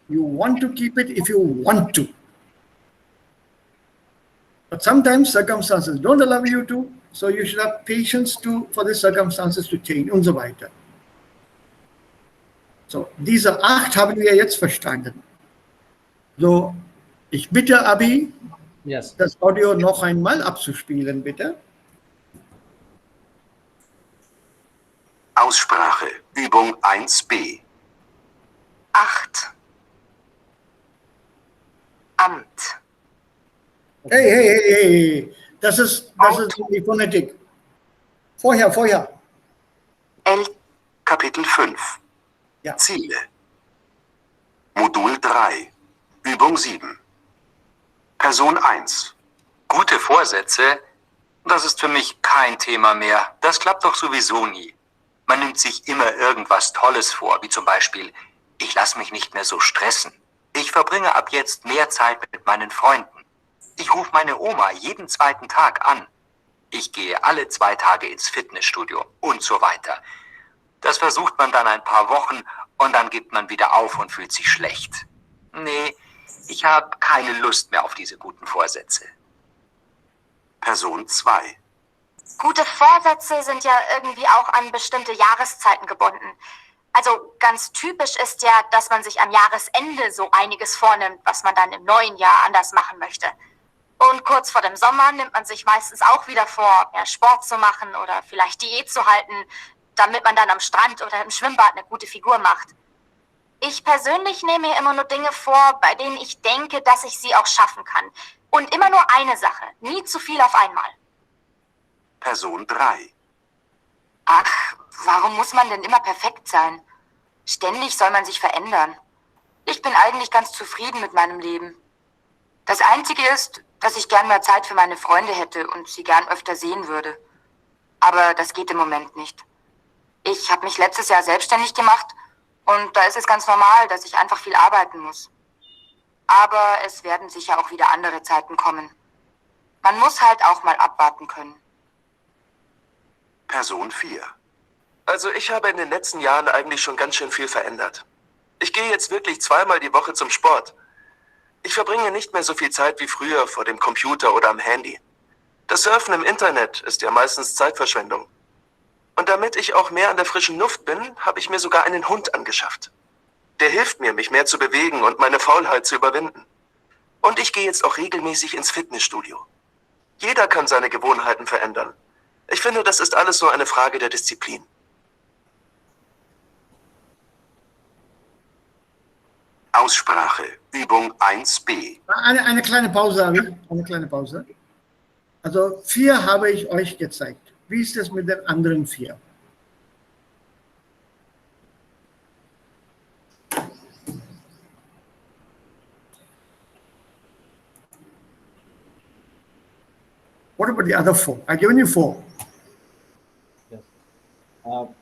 you want to keep it if you want to. But sometimes circumstances don't allow you to, so you should have patience for the circumstances to change und so weiter. So, diese 8 haben wir jetzt verstanden. So, ich bitte Abi, Yes. das Audio noch einmal abzuspielen, bitte. Aussprache. Übung 1b. 8. Amt. Hey. Das ist die Phonetik. Vorher. Kapitel 5. Ja. Ziele. Modul 3. Übung 7. Person 1. Gute Vorsätze, das ist für mich kein Thema mehr. Das klappt doch sowieso nie. Man nimmt sich immer irgendwas Tolles vor, wie zum Beispiel, ich lasse mich nicht mehr so stressen. Ich verbringe ab jetzt mehr Zeit mit meinen Freunden. Ich rufe meine Oma jeden 2. Tag an. Ich gehe alle 2 Tage ins Fitnessstudio und so weiter. Das versucht man dann ein paar Wochen und dann gibt man wieder auf und fühlt sich schlecht. Nee, ich habe keine Lust mehr auf diese guten Vorsätze. Person 2. Gute Vorsätze sind ja irgendwie auch an bestimmte Jahreszeiten gebunden. Also ganz typisch ist ja, dass man sich am Jahresende so einiges vornimmt, was man dann im neuen Jahr anders machen möchte. Und kurz vor dem Sommer nimmt man sich meistens auch wieder vor, mehr Sport zu machen oder vielleicht Diät zu halten, damit man dann am Strand oder im Schwimmbad eine gute Figur macht. Ich persönlich nehme mir immer nur Dinge vor, bei denen ich denke, dass ich sie auch schaffen kann. Und immer nur eine Sache, nie zu viel auf einmal. Person 3. Ach, warum muss man denn immer perfekt sein? Ständig soll man sich verändern. Ich bin eigentlich ganz zufrieden mit meinem Leben. Das Einzige ist, dass ich gern mehr Zeit für meine Freunde hätte und sie gern öfter sehen würde. Aber das geht im Moment nicht. Ich habe mich letztes Jahr selbstständig gemacht und da ist es ganz normal, dass ich einfach viel arbeiten muss. Aber es werden sicher auch wieder andere Zeiten kommen. Man muss halt auch mal abwarten können. Person 4. Also ich habe in den letzten Jahren eigentlich schon ganz schön viel verändert. Ich gehe jetzt wirklich 2-mal die Woche zum Sport. Ich verbringe nicht mehr so viel Zeit wie früher vor dem Computer oder am Handy. Das Surfen im Internet ist ja meistens Zeitverschwendung. Und damit ich auch mehr an der frischen Luft bin, habe ich mir sogar einen Hund angeschafft. Der hilft mir, mich mehr zu bewegen und meine Faulheit zu überwinden. Und ich gehe jetzt auch regelmäßig ins Fitnessstudio. Jeder kann seine Gewohnheiten verändern. Ich finde, das ist alles nur eine Frage der Disziplin. Aussprache. Übung 1b. Eine kleine Pause habe ich. Eine kleine Pause. Also 4 habe ich euch gezeigt. Wie ist es mit den anderen 4? What about the other 4? I've given you 4. Yes.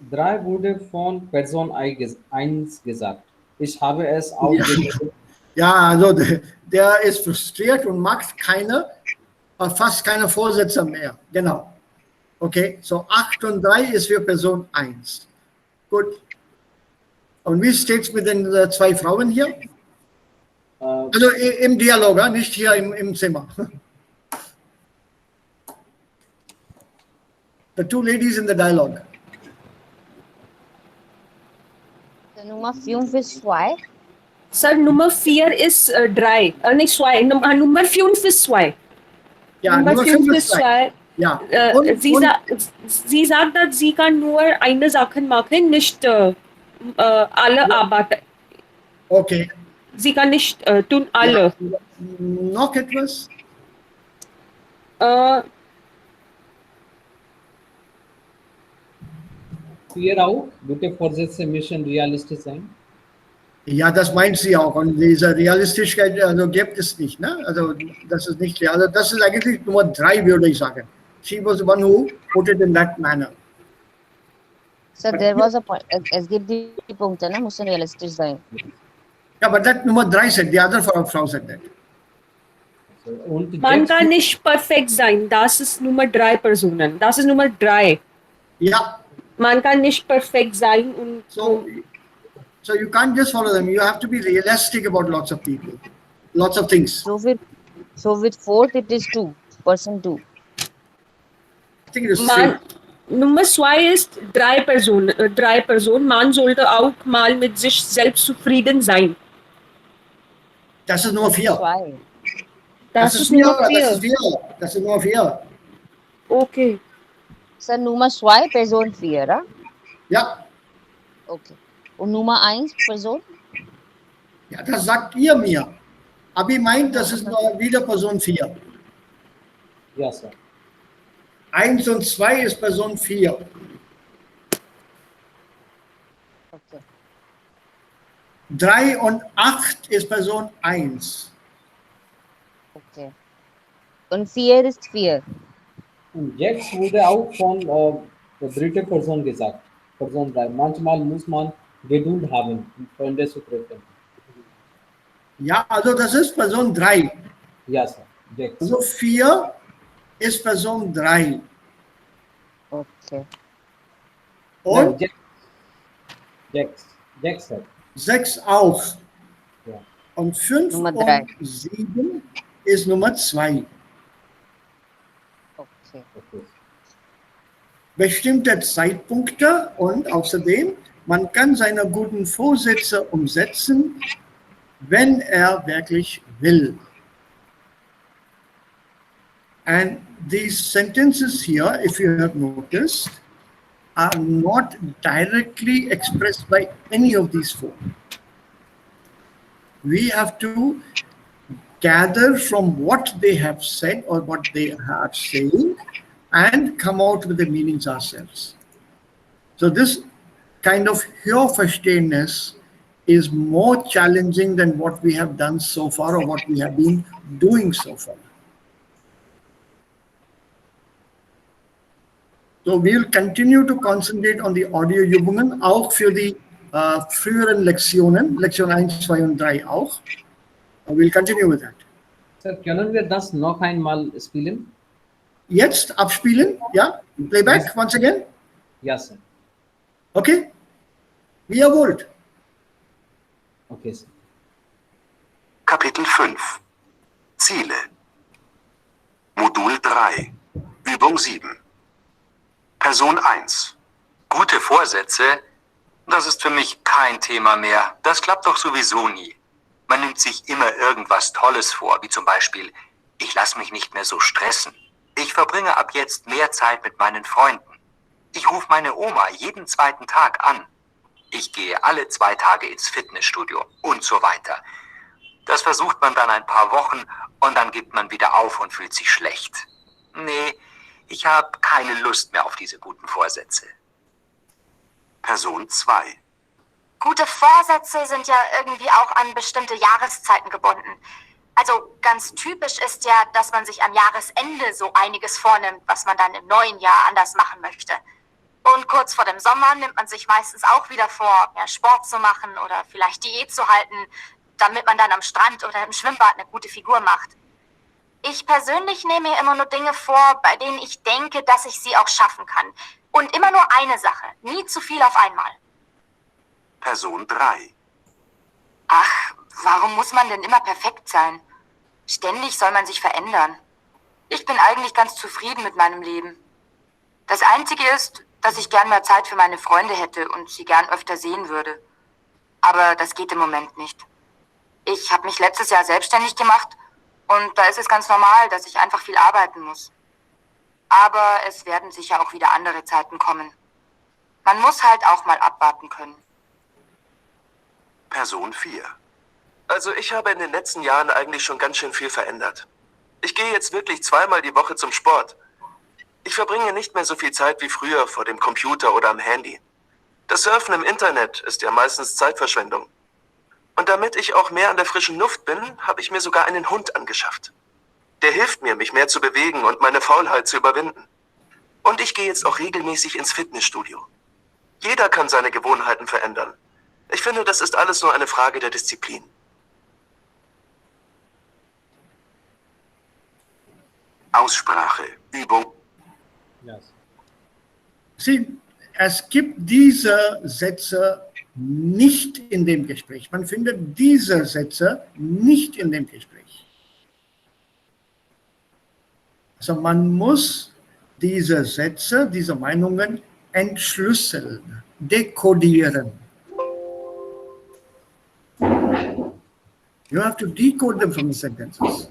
3 wurde von Person 1 gesagt. Ich habe es auch Ja. gesehen. Ja, also der ist frustriert und macht fast keine Vorsätze mehr. Genau. Okay, so 8 und 3 ist für Person 1. Gut. Und wie steht es mit den zwei Frauen hier? Äh, Also im Dialog, ja, nicht hier im Zimmer. The two ladies in the dialogue. Nummer 5 ist 2. Sir, Nummer 4 ist drei. Nicht zwei. Nummer 5 ist zwei. Ja, Nummer Nummer 5 5 ist ist 2. zwei. Ja. Und Sie sagt, dass sie kann nur eine Sache machen, nicht alle Arbeiten. okay. Sie kann nicht tun Ja. alle. Noch etwas? Äh, Fear auch, gute Vorsätze müssen realistisch sein. Ja, das meint sie auch. Und diese Realistigkeit also gibt es nicht. Ne? Also das ist nicht real. Also das ist eigentlich Nummer 3, würde ich sagen. She was the one who put it in that manner. Sir, But there was a point. Es gibt die Punkte, ne? Müssen realistisch sein. Yeah, but that Nummer 3 said, the other Frau said that. Und man jetzt kann nicht perfekt sein. Das ist Nummer 3 Personen. Das ist Nummer 3. Yeah. Man kann nicht perfekt sein und So you can't just follow them. You have to be realistic about lots of people, lots of things. So with fourth it is 2. Person 2. I think it is same. Nummer 2 ist 3 Personen. 3 Personen. Man sollte auch mal mit sich selbst zufrieden sein. Das ist Nummer 4. 2. Das ist Nummer 4. Das ist Nummer 4. Okay. Sir, Nummer 2 Person 4, ah? Ja. Okay. Und Nummer 1 Person? Ja, das sagt ihr mir. Abi meint, das ist wieder Person 4. Ja, Sir. 1 und 2 ist Person 4. Okay. 3 und 8 ist Person 1. Okay. Und 4 ist 4. Und jetzt wurde auch von der dritte Person gesagt. Person 3. Manchmal muss man Geduld haben, um Freunde zu treffen. Ja, also das ist Person 3. Ja, Sir. Jetzt. Also 4 ist Person 3. Okay. Und Jetzt, Sir. 6 auch. Ja. Und 5 Nummer 3. und 7 ist Nummer 2. Okay. Okay. Bestimmte Zeitpunkte und außerdem, man kann seine guten Vorsätze umsetzen, wenn er wirklich will. And these sentences here, if you have noticed, are not directly expressed by any of these four. We have to gather from what they have said or what they are saying and come out with the meanings ourselves. So this kind of Hörverständnis is more challenging than what we have done so far or what we have been doing so far. So we'll continue to concentrate on the Audioübungen, auch für die früheren Lektionen, Lektion 1, 2 und 3 auch. We'll continue with that. Sir, können wir das noch einmal spielen? Jetzt abspielen, ja? Playback Yes. once again? Ja, Sir. Okay? Wie ihr wollt. Okay, Sir. Kapitel 5 Ziele Modul 3 Übung 7 Person 1 Gute Vorsätze? Das ist für mich kein Thema mehr. Das klappt doch sowieso nie. Man nimmt sich immer irgendwas Tolles vor, wie zum Beispiel, ich lasse mich nicht mehr so stressen. Ich verbringe ab jetzt mehr Zeit mit meinen Freunden. Ich rufe meine Oma jeden zweiten Tag an. Ich gehe alle 2 Tage ins Fitnessstudio und so weiter. Das versucht man dann ein paar Wochen und dann gibt man wieder auf und fühlt sich schlecht. Nee, ich habe keine Lust mehr auf diese guten Vorsätze. Person 2 Gute Vorsätze sind ja irgendwie auch an bestimmte Jahreszeiten gebunden. Also ganz typisch ist ja, dass man sich am Jahresende so einiges vornimmt, was man dann im neuen Jahr anders machen möchte. Und kurz vor dem Sommer nimmt man sich meistens auch wieder vor, mehr Sport zu machen oder vielleicht Diät zu halten, damit man dann am Strand oder im Schwimmbad eine gute Figur macht. Ich persönlich nehme mir immer nur Dinge vor, bei denen ich denke, dass ich sie auch schaffen kann. Und immer nur eine Sache, nie zu viel auf einmal. Person 3. Ach, warum muss man denn immer perfekt sein? Ständig soll man sich verändern. Ich bin eigentlich ganz zufrieden mit meinem Leben. Das Einzige ist, dass ich gern mehr Zeit für meine Freunde hätte und sie gern öfter sehen würde. Aber das geht im Moment nicht. Ich habe mich letztes Jahr selbstständig gemacht und da ist es ganz normal, dass ich einfach viel arbeiten muss. Aber es werden sicher auch wieder andere Zeiten kommen. Man muss halt auch mal abwarten können. Person 4. Also ich habe in den letzten Jahren eigentlich schon ganz schön viel verändert. Ich gehe jetzt wirklich zweimal die Woche zum Sport. Ich verbringe nicht mehr so viel Zeit wie früher vor dem Computer oder am Handy. Das Surfen im Internet ist ja meistens Zeitverschwendung. Und damit ich auch mehr an der frischen Luft bin, habe ich mir sogar einen Hund angeschafft. Der hilft mir, mich mehr zu bewegen und meine Faulheit zu überwinden. Und ich gehe jetzt auch regelmäßig ins Fitnessstudio. Jeder kann seine Gewohnheiten verändern. Ich finde, das ist alles nur eine Frage der Disziplin. Aussprache. Übung. Yes. Sie, es gibt diese Sätze nicht in dem Gespräch. Man findet diese Sätze nicht in dem Gespräch. Also man muss diese Sätze, diese Meinungen entschlüsseln, dekodieren. You have to decode them from the sentences.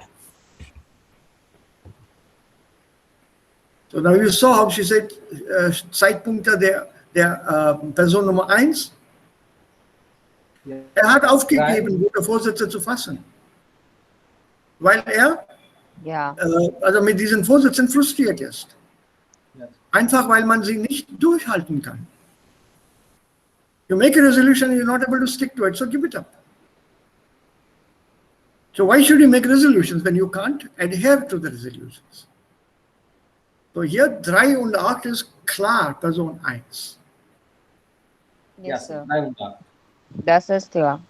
So now you saw how she said, Zeitpunkte der Person Nummer 1. Yeah. Er hat aufgegeben, gute Vorsätze zu fassen, weil er Ja. also mit diesen Vorsätzen frustriert ist. Yes. Einfach weil man sie nicht durchhalten kann. You make a resolution and you're not able to stick to it, so give it up. So why should you make resolutions when you can't adhere to the resolutions? So hier 3 und 8 ist klar, Person 1. Yes, sir. Nein, nein. Das ist klar.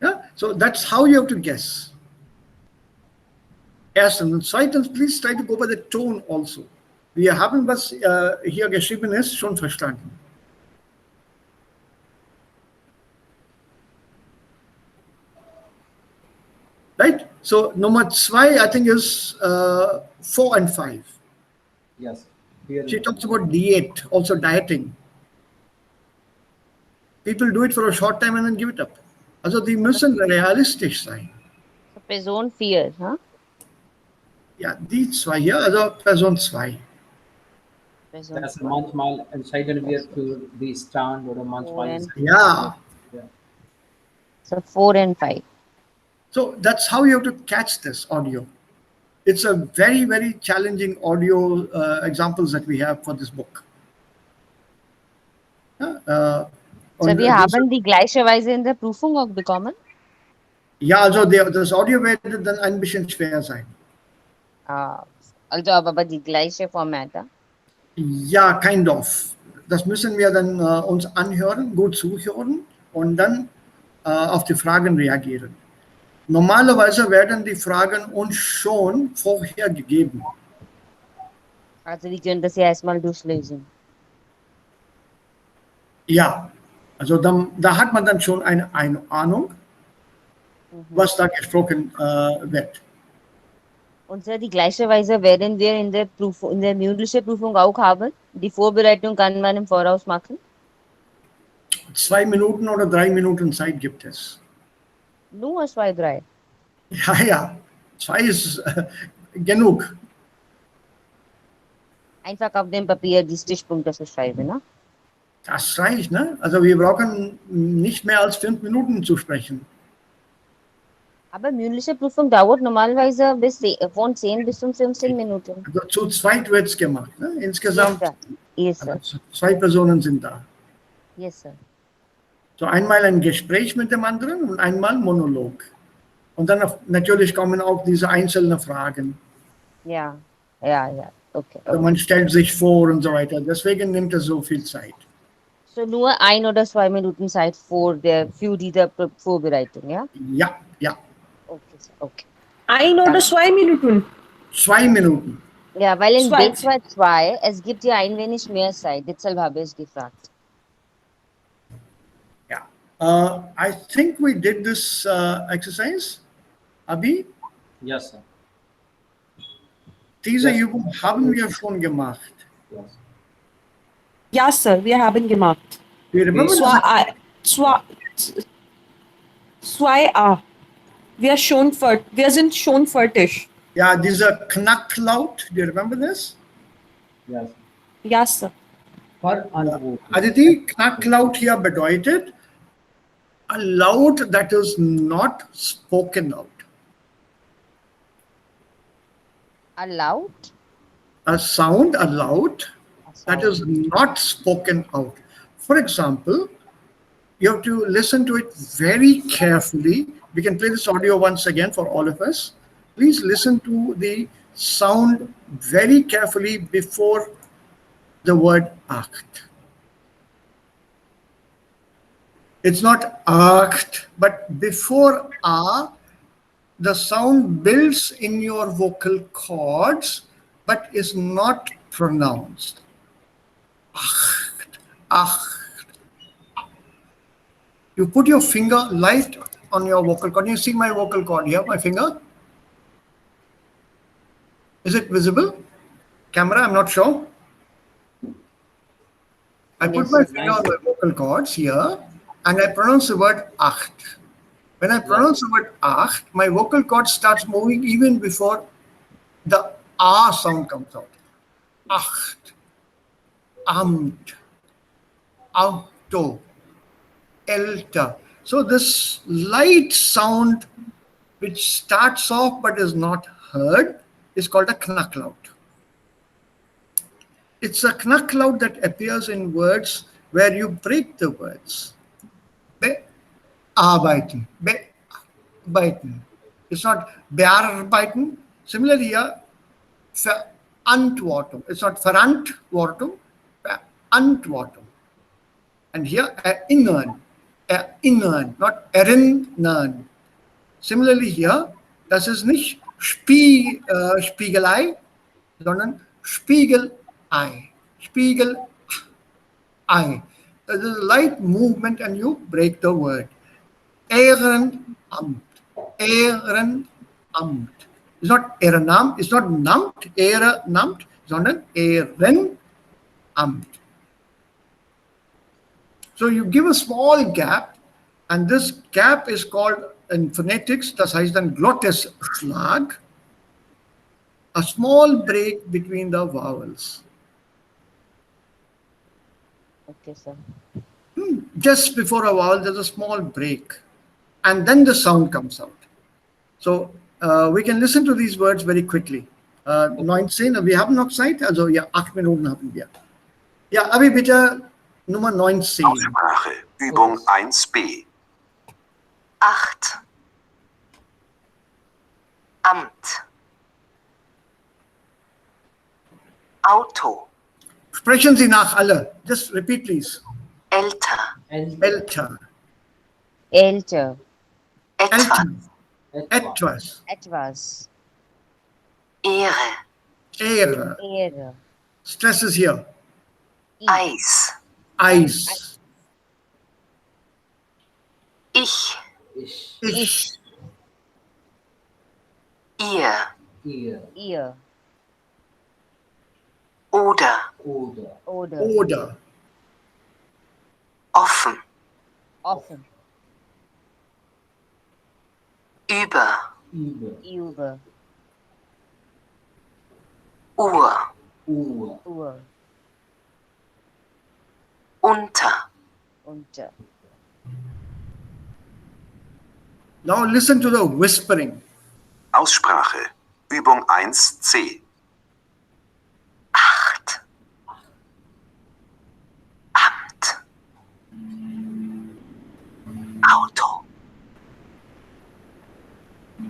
Yeah? So that's how you have to guess. Erstens. Und zweitens, please try to go by the tone also. Wir haben, was hier geschrieben ist, schon verstanden. Right? So number 2, I think, is 4 and 5. Yes. Here She talks about diet, also dieting. People do it for a short time and then give it up. Also die müssen realistisch sein. So, Person 4, huh? Ja, die 2 hier, also Person 2. Person das 2. manchmal entscheiden wir für die Stand oder manchmal ist Ja. So 4 and 5. So that's how you have to catch this audio. It's a very, very challenging audio examples that we have for this book. So und wir haben die gleiche Weise in der Prüfung auch bekommen? ja, also das Audio wird dann ein bisschen schwer sein. Also aber die gleiche Format, ja? Ja, kind of. Das müssen wir dann uns anhören, gut zuhören und dann auf die Fragen reagieren. Normalerweise werden die Fragen uns schon vorher gegeben. Also wir können das ja erstmal durchlesen. Ja, also da hat man dann schon eine Ahnung, was da gesprochen wird. Und so die gleiche Weise werden wir in der Prüfung, in der mündlichen Prüfung auch haben. Die Vorbereitung kann man im Voraus machen. 2 Minuten oder 3 Minuten Zeit gibt es. Nur 2, 3. Ja, 2 ist genug. Einfach auf dem Papier die Stichpunkte zu schreiben, ne? Das reicht, ne? Also wir brauchen nicht mehr als 5 Minuten zu sprechen. Aber mündliche Prüfung dauert normalerweise von 10 bis zu 15 Minuten. Also zu zweit wird es gemacht. Ne? Insgesamt Yes, sir. 2 Personen sind da. Yes, sir. So einmal ein Gespräch mit dem anderen und einmal Monolog. Und dann natürlich kommen auch diese einzelnen Fragen. Ja. Okay, Also okay. man stellt sich vor und so weiter. Deswegen nimmt es so viel Zeit. So nur 1 oder 2 Minuten Zeit vor der für diese Vorbereitung, ja? Ja, ja. Okay, sir. Okay. 1 oder 2 Minuten. 2 Minuten. Ja, weil in Zwei. B2, es gibt ja ein wenig mehr Zeit. Deshalb habe ich gefragt. Yeah. I think we did this exercise. Abi, Yes, sir. diese Yes. Übung haben wir schon gemacht. Yes. Ja, Sir, wir haben gemacht. Do you remember Okay. this? Zwei, 2a. Wir sind schon fertig. Yeah, dieser Knacklaut. Do you remember this? Yes. Ja, Sir. Verantwortung. Aditi, Knacklaut hier bedeutet a laut that is not spoken out. Allowed? A sound, a laut that Sound. is not spoken out. For example, you have to listen to it very carefully. We can play this audio once again for all of us. Please listen to the sound very carefully before the word act. It's not act, but before a, the sound builds in your vocal cords, but is not pronounced. Acht, acht. You put your finger light on your vocal cord. You see my vocal cord here, my finger? Is it visible? Camera, I'm not sure. I put Yes, my sir. finger on my vocal cords here and I pronounce the word acht. When I pronounce the word acht, my vocal cord starts moving even before the ah sound comes out. Acht, amt, auto, älter. So this light sound which starts off but is not heard is called a knacklaut. It's a knacklaut that appears in words where you break the words. Bearbeiten, bearbeiten. It's not bearbeiten. Similarly here, Verantwortung. It's not Verantwortung, Verantwortung. And here, erinnern, not erinnern. Similarly here, das ist nicht Spiegelei, sondern Spiegelei. Spiegelei. There's a light movement and you break the word. Ehrenamt. Ehrenamt. It's not Ehrenamt, it's not Namt, Ehrenamt, sondern Ehrenamt. So you give a small gap, and this gap is called in phonetics, das heißt dann Glottesschlag, a small break between the vowels. Okay, sir. Just before a vowel, there's a small break, and then the sound comes out. So we can listen to these words very quickly. 19, wir haben noch Zeit, also ja, 8 Minuten haben wir. Ja, Abi, bitte Nummer 19. Aussprache. Übung 1b. Acht. Amt. Auto. Sprechen Sie nach alle. Just repeat, please. Älter. Älter. Älter. Etwas. Etwas. Etwas. Ehre. Ehre. Ehre. Stress is here. Eis. Eis. Ich. Ich. Ihr. Ihr. Oder. Oder. Oder. Offen. Offen. Über. Über. Uhr. Uhr. Unter. Unter. Now listen to the whispering. Aussprache. Übung 1c. Acht. Amt. Auto.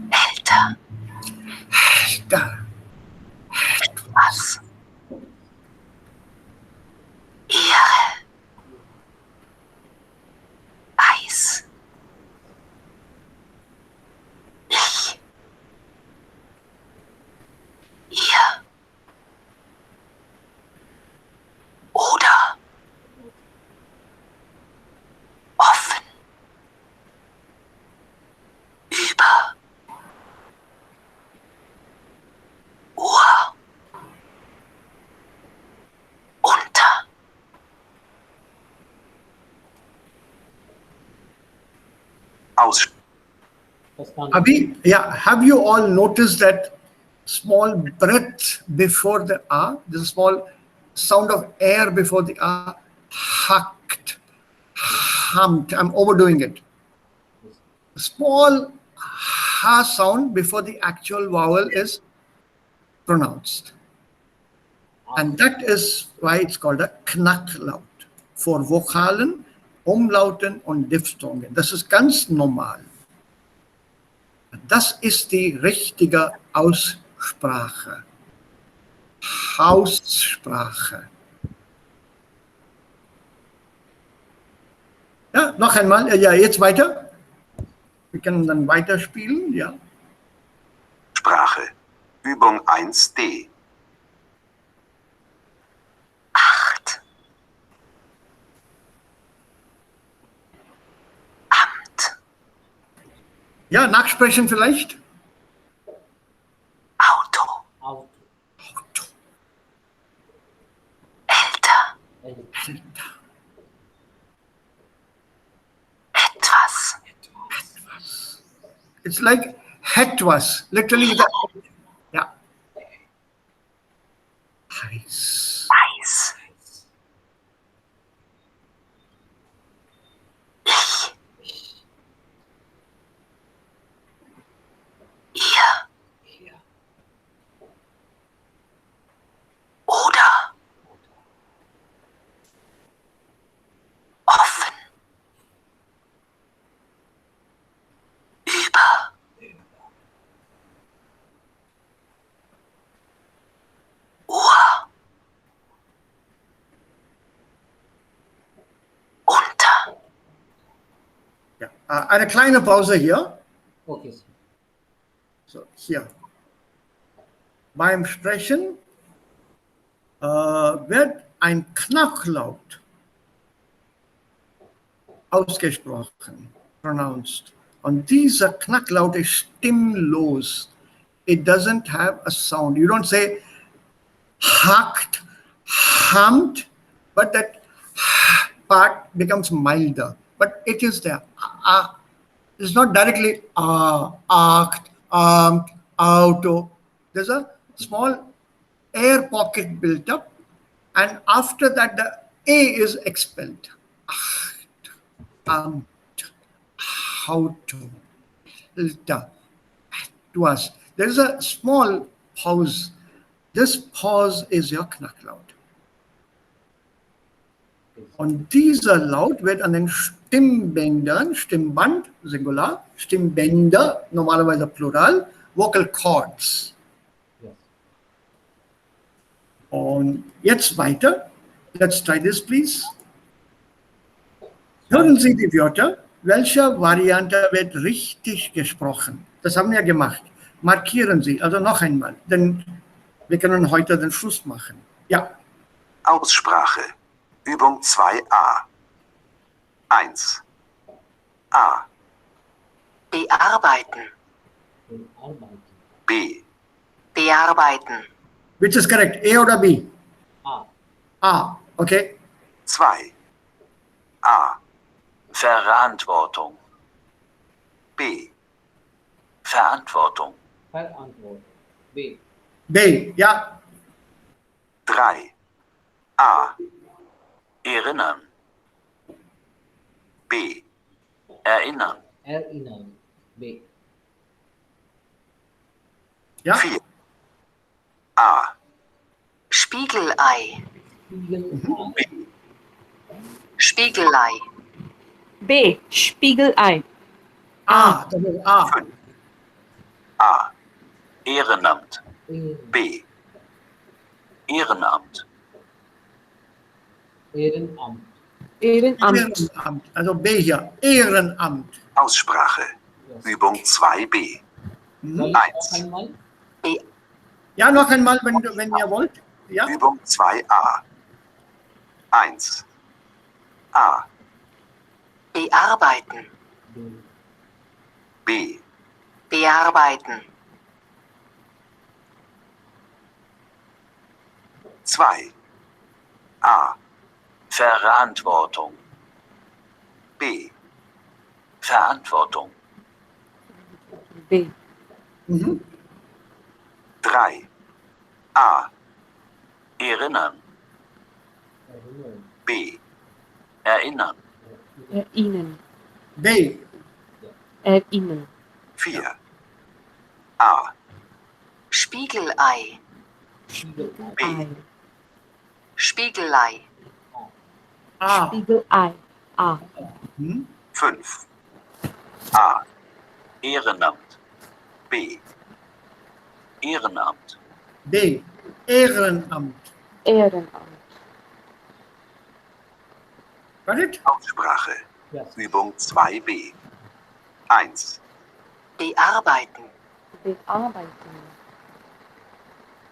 Älter. Da. Was. Aus. Abhi, yeah, have you all noticed that small breath before the A, the small sound of air before the A? Hacked, hummed. I'm overdoing it. Small ha sound before the actual vowel is pronounced. And that is why it's called a Knacklaut. Für Vokalen, Umlauten und Diphthongen. Das ist ganz normal. Das ist die richtige Aussprache. Aussprache. Ja, noch einmal. Ja, jetzt weiter. Wir können dann weiterspielen. Ja. Sprache. Übung 1d. 8. Amt. Ja, nachsprechen vielleicht. Auto. Auto. Älter. Etwas. It's like hetwas, literally with a, yeah. Heiß. Weiß. Ihr. Oder. Offen. Über. Uhr. Unter. Ja. Eine kleine Pause hier. Okay, sir. So, hier. Beim Sprechen wird ein Knacklaut ausgesprochen, pronounced. Und dieser Knacklaut ist stimmlos. It doesn't have a sound. You don't say hacked, hummed, but that part becomes milder. But it is there. It's not directly arced, auto. There's a small air pocket built up, and after that the A is expelled. How to, was. There's a small pause. This pause is your Knacklaut. Und dieser Laut wird an den Stimmbändern, Stimmband, Singular, Stimmbänder, normalerweise Plural, Vocal Cords. Yes. Und jetzt weiter. Let's try this, please. Hören Sie die Wörter. Welche Variante wird richtig gesprochen? Das haben wir gemacht. Markieren Sie, also noch einmal, denn wir können heute den Schluss machen. Ja. Aussprache. Übung 2a. 1. A. Bearbeiten. Arbeiten. B. Bearbeiten. Which is correct? A oder B? A. A. Okay. 2. A. Verantwortung. B. Verantwortung. Verantwortung. B. B. Ja. 3. A. Erinnern. B. Erinnern. Erinnern. B. Ja. 4. A. Spiegelei. Spiegelei. Spiegelei. B. Spiegelei. A. Das ist A. A. Ehrenamt. B. Ehrenamt. Ehrenamt. Ehrenamt. Ehrenamt. Also B hier. Ehrenamt. Aussprache. Yes. Übung 2b. Soll ich Eins. noch einmal? Ja, noch einmal, wenn ihr wollt. Ja. Übung 2a. 1. A. Bearbeiten. B. Bearbeiten. 2. A. Verantwortung. B. Verantwortung. B. 3. A. Erinnern. B. Erinnern. Ihnen. B. Ihnen. 4. A. Spiegelei. B. Spiegelei. A. Spiegelei. A. 5. A. Ehrenamt. B. Ehrenamt. B. Ehrenamt. Ehrenamt. Got it? Aussprache. Yes. Übung 2b. 1. Bearbeiten. Bearbeiten.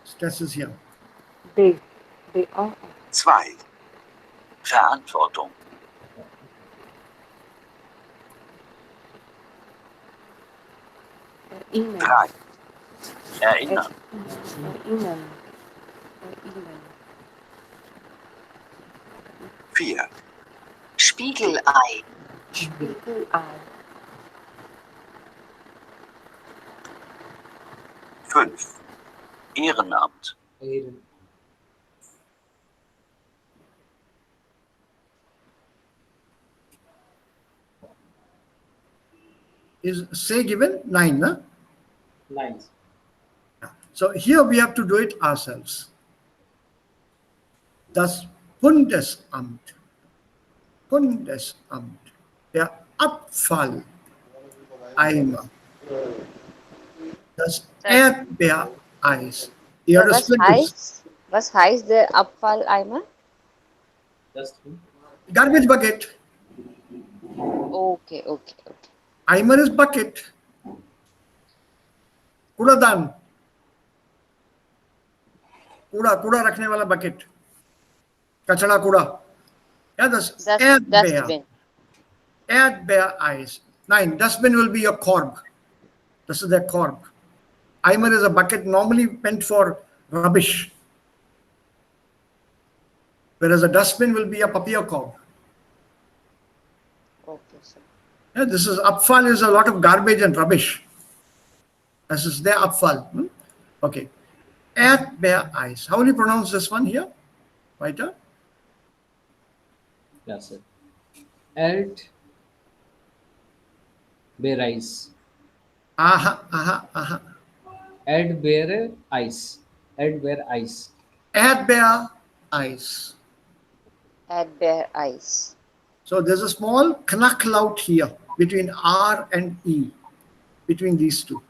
Stress is here. Bearbeiten. 2. Verantwortung. Ihnen. 3. Erinnern. Ihnen. 4. Spiegelei. Spiegelei. 5. Ehrenamt. Is say given 9, no? Lines. So here we have to do it ourselves. Das Bundesamt, der Abfalleimer, das Erdbeereis. You have to split this. Was heißt der Abfalleimer? Dustbin. Garbage bucket. Okay. Eimer is bucket. कूड़ादान, कूड़ा रखने वाला bucket, कचड़ा कूड़ा. Yeah, that's Dustbin. Erdbeer ice. 9. Dustbin will be your corb. This is their corb. Eimer is a bucket normally meant for rubbish, whereas a dustbin will be a Papierkorb. Okay, sir. Yeah, this is Abfall is a lot of garbage and rubbish. This is their Abfall. Okay. Erdbeer ice. How will you pronounce this one here? Weiter? Yes, sir. Erdbeereis. Aha. Erdbeereis. Erdbeereis. Erdbeer ice. Erdbeer ice. So there's a small knacklout here between R and E, between these two.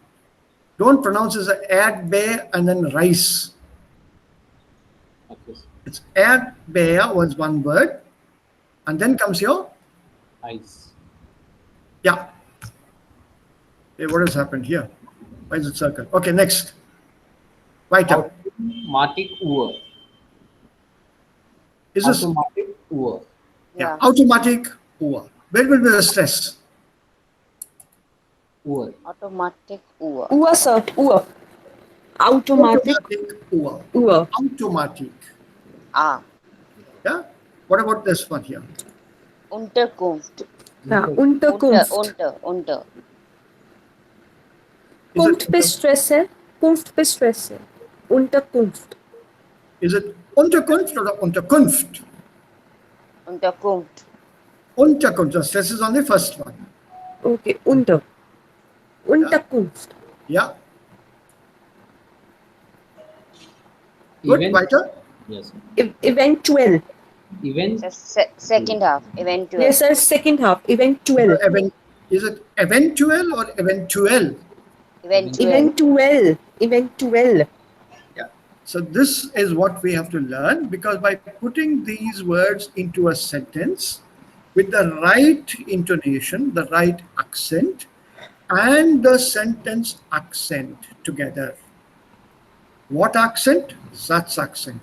Don't pronounce it as Erdbeer and then rice. Okay. It's Erdbeer was one word, and then comes your Ice. yeah. Okay, what has happened here? Why is it circle? Okay, next. Weiter. Automatic Uhr. Is this Automatic Uhr. yeah. Automatic Uhr. Where will be the stress? Uhr. Automatic Uhr. Uhr, sir. Uhr. Automatic Uhr. Uhr. Automatic. Ah. Yeah. What about this one here? Unterkunft. Ja, Unterkunft. Unter. Punktbestresse. Punktbestresse. Unterkunft. Is it Unterkunft or Unterkunft? Unterkunft. Unterkunft. The stress is on the first one. Okay, Unterkunft. Yeah. Good. Event. Weiter. Yes. Eventuell. Event. Second half. Eventual. Yes, sir. Second half. Eventuell. Is it eventual or eventual? Eventual. Eventuell. Yeah. So this is what we have to learn, because by putting these words into a sentence with the right intonation, the right accent, and the sentence accent together. What accent? Satz accent.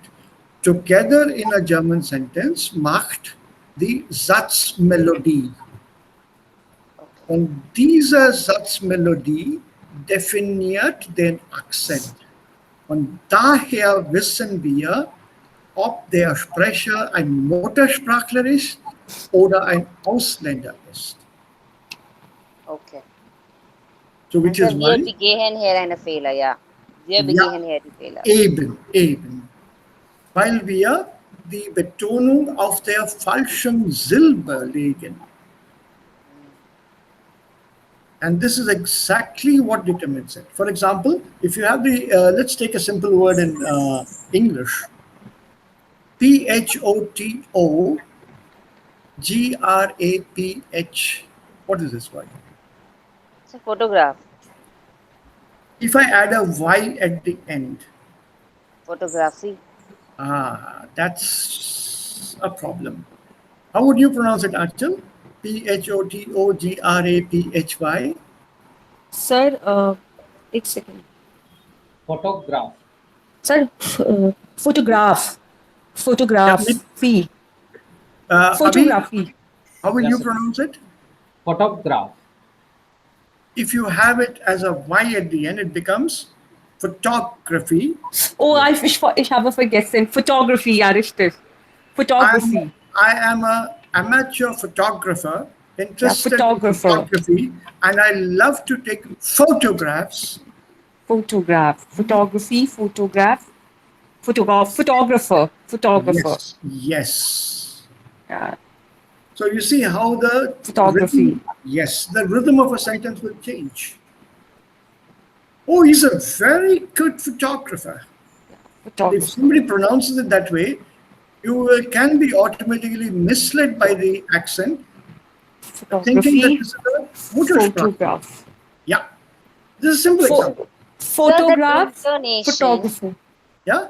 Together in a German sentence macht die Satzmelodie. Und diese Satzmelodie definiert den Akzent. Und daher wissen wir, ob der Sprecher ein Muttersprachler ist oder ein Ausländer ist. Okay. So which And is sir, why wir begehen hier eine Fehler, ja. Wir ja, begehen hier die Fehler. eben, weil wir die Betonung auf der falschen Silbe legen. And this is exactly what determines it. For example, if you have the, let's take a simple word in English, PHOTOGRAPH. What is this word? It's a photograph. If I add a Y at the end, Photography. that's a problem. How would you pronounce it, Achal? PHOTOGRAPHY? Sir, एक second. Photograph. Sir, photograph. Photography. Abhi, Photography. how will Yes, you sir. pronounce it? Photograph. If you have it as a Y at the end, it becomes photography. Oh, ich habe vergessen. Photography, ja, richtig. Photography. I am an amateur photographer interested in photographer. photography, and I love to take photographs. Photograph. Photography, photograph. Photographer. Yes. Yeah. So you see how the Photography. the rhythm of a sentence will change. Oh, he's a very good photographer. If somebody pronounces it that way, you can be automatically misled by the accent, thinking that this is a Photograph. Yeah, this is a simple example. Photograph. Sir, that intonation, Photographer. Yeah,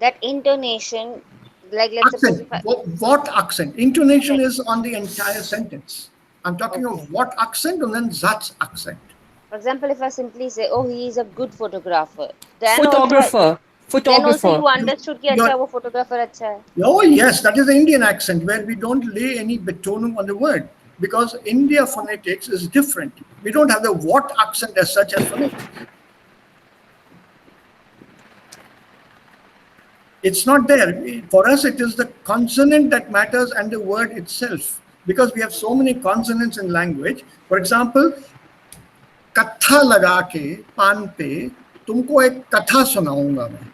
that intonation, like let's suppose accent. if I, What accent? Intonation Right. is on the entire sentence. I'm talking Okay. of what accent and then Zat's accent. for example, if I simply say, oh, he is a good photographer, then Photographer. also you understood कि अच्छा You're- वो photographer अच्छा है. Oh, yes, that is the Indian accent where we don't lay any betonum on the word because India phonetics is different. We don't have the what accent as such as phonetics. It's not there. For us, it is the consonant that matters and the word itself because we have so many consonants in language. For example, कत्था लगा के पान पे तुमको एक कथा सुनाऊंगा मैं.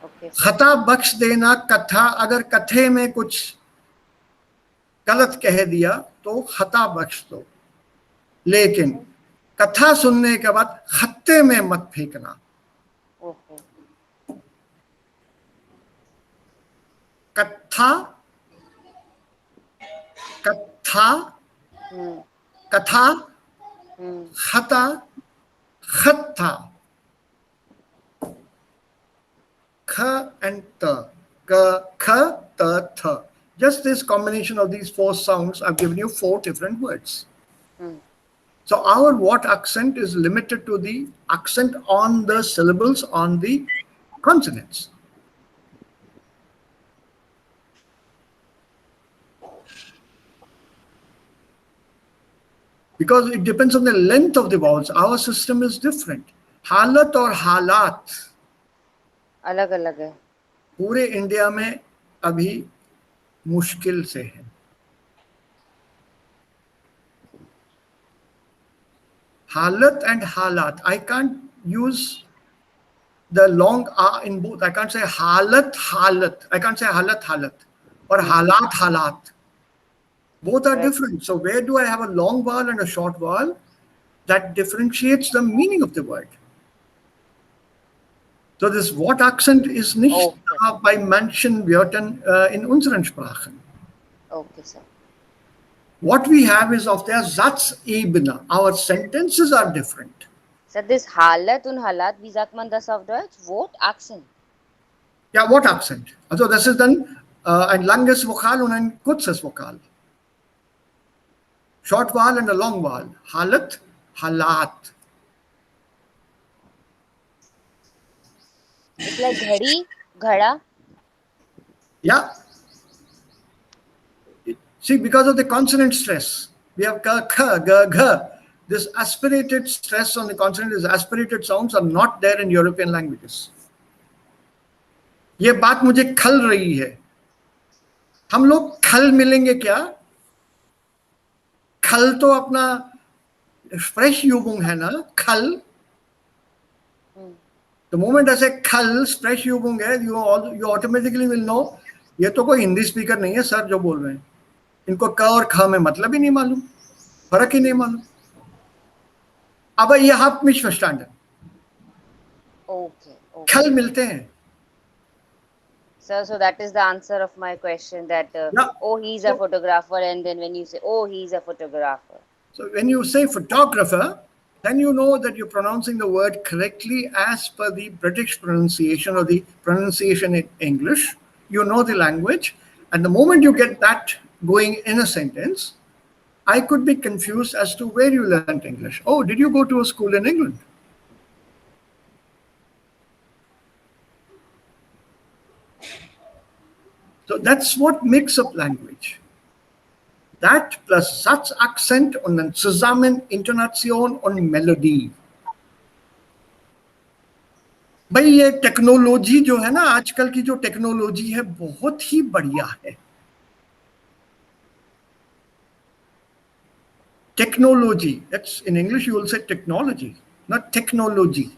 Okay. खता बख्श देना कथा अगर कथे में कुछ गलत कह दिया तो खता बख्श दो लेकिन कथा सुनने के बाद खत्ते में मत फेंकना. Okay. कथा कथा Hmm. कथा Hmm. खता खत्ता ख and ta kha ta tha. Just this combination of these four sounds, I've given you four different words. Hmm. So our what accent is limited to the accent on the syllables on the consonants. Because it depends on the length of the vowels. Our system is different. हालत और हालात अलग अलग है. पूरे India में अभी मुश्किल से है. Halat and halat. I can't use the long a in both. I can't say halat halat. I can't say halat halat or halat halat. Both are Right. different. So where do I have a long vowel and a short vowel? That differentiates the meaning of the word. So this what accent is nicht bei manchen Wörtern in unseren Sprachen. Okay, sir. What we have is of der Satzebene. Our sentences are different. Sir, this halat und halat, wie sagt man das auf Deutsch? What accent? Ja, what accent? Also das ist dann ein langes Vokal und ein kurzes Vokal. Short vowel and a long vowel. Halat, halat. It's like ghadi, ghada. Yeah. See, because of the consonant stress, we have ka, kha, ga, gha. This aspirated stress on the consonant, these aspirated sounds are not there in European languages. ये बात मुझे खल रही है. हम लोग खल मिलेंगे क्या? खल तो अपना Sprechübung है ना, खल. The moment I say खल Sprechübung है, you automatically will know ये तो कोई हिंदी स्पीकर नहीं है सर जो बोल रहे हैं. इनको क और ख में मतलब ही नहीं मालूम, फर्क ही नहीं मालूम. Aber ihr habt mich verstanden. Okay. खल मिलते हैं. Sir, so that is the answer of my question that, Yeah. oh, he's a photographer, and then when you say, oh, he's a photographer. So when you say photographer, then you know that you're pronouncing the word correctly as per the British pronunciation or the pronunciation in English. You know the language. And the moment you get that going in a sentence, I could be confused as to where you learned English. Oh, did you go to a school in England? So that's what makes up language. That plus Satz Akzent und dann zusammen Intonation und Melodie. भाई ये technology जो है ना, आजकल की जो technology है बहुत ही बढ़िया है. Technology, that's in English you will say technology, not technology.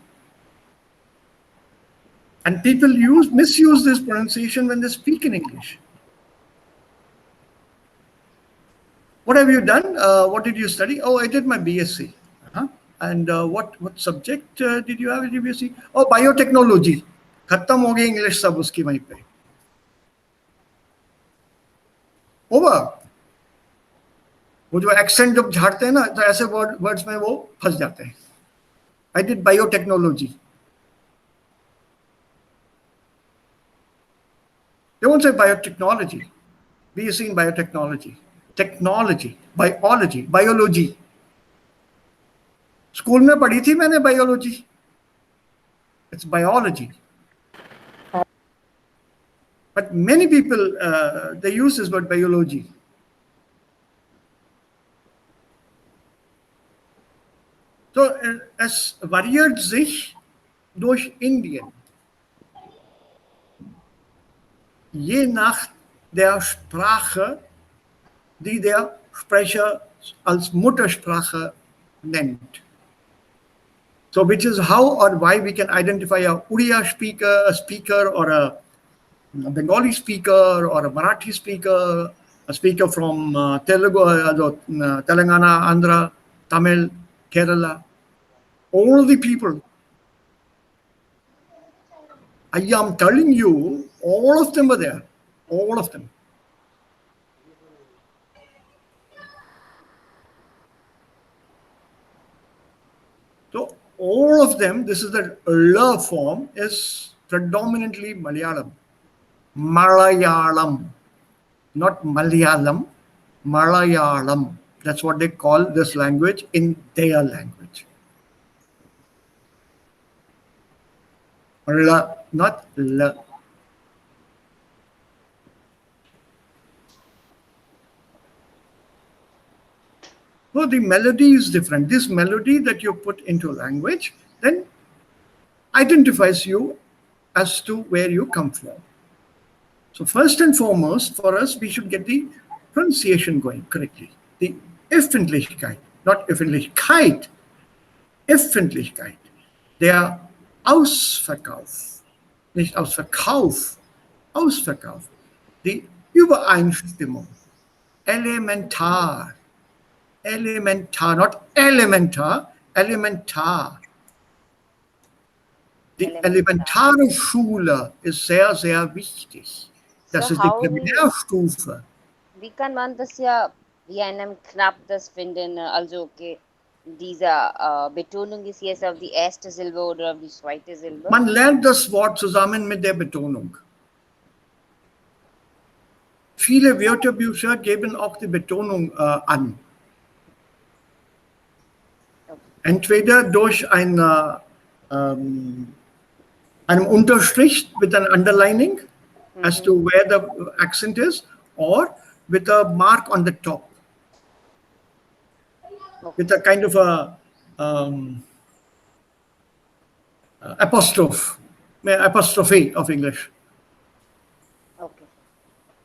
And people misuse this pronunciation when they speak in English. What have you done? What did you study? Oh, I did my BSc. And what subject did you have at BSc? Oh, biotechnology. खत्म हो गई English सब उसकी वहीं पे. Over. वो जो accent जब झाड़ते हैं ना तो ऐसे वर्ड्स में वो फंस जाते हैं. I did biotechnology. They won't say biotechnology. BSc in biotechnology. Technology, biology. School में पढ़ी थी मैंने biology. It's biology. But many people, they use this word biology. So es variiert sich durch Indien. Je nach der Sprache, die der Sprecher als Muttersprache nennt. So which is how or why we can identify a Uriya speaker or a Bengali speaker or a Marathi speaker, a speaker from Telugu, Telangana, Andhra, Tamil, Kerala. All the people. I am telling you, all of them were there. All of them. So all of them, this is the L form, is predominantly Malayalam. Malayalam. Not Malayalam, Malayalam. That's what they call this language in their language. L, not L. So the melody is different. This melody that you put into language then identifies you as to where you come from. So first and foremost, for us, we should get the pronunciation going correctly. The Öffentlichkeit, not Öffentlichkeit, Öffentlichkeit. Der Ausverkauf, nicht Ausverkauf, Ausverkauf. Die Übereinstimmung, elementar. Elementar, not elementar, elementar. Die elementare Schule ist sehr, sehr wichtig. Das ist die Primärstufe. Wie kann man das ja wie einem Knapp das finden? Also, okay, diese Betonung ist jetzt auf die erste Silbe oder auf die zweite Silbe? Man lernt das Wort zusammen mit der Betonung. Viele Wörterbücher geben auch die Betonung an. Entweder durch einem Unterstrich with an underlining as to where the accent is, or with a mark on the top, with a kind of a apostrophe of English. Okay.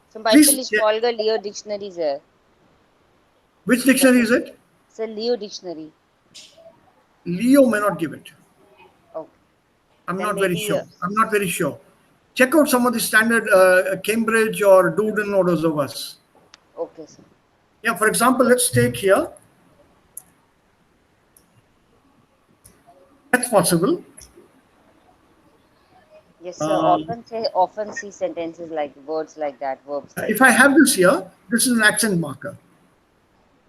Zum Beispiel, ich folge Leo Dictionary sehr. Which dictionary is it? It's a Leo dictionary. Leo may not give it. Okay. I'm Then not very maybe, sure. I'm not very sure. Check out some of the standard Cambridge or Duden or those of us. okay, sir. Yeah, for example, let's take here. That's possible. Yes, sir. Often see sentences like words like that, verbs like If I that. have this here, this is an accent marker.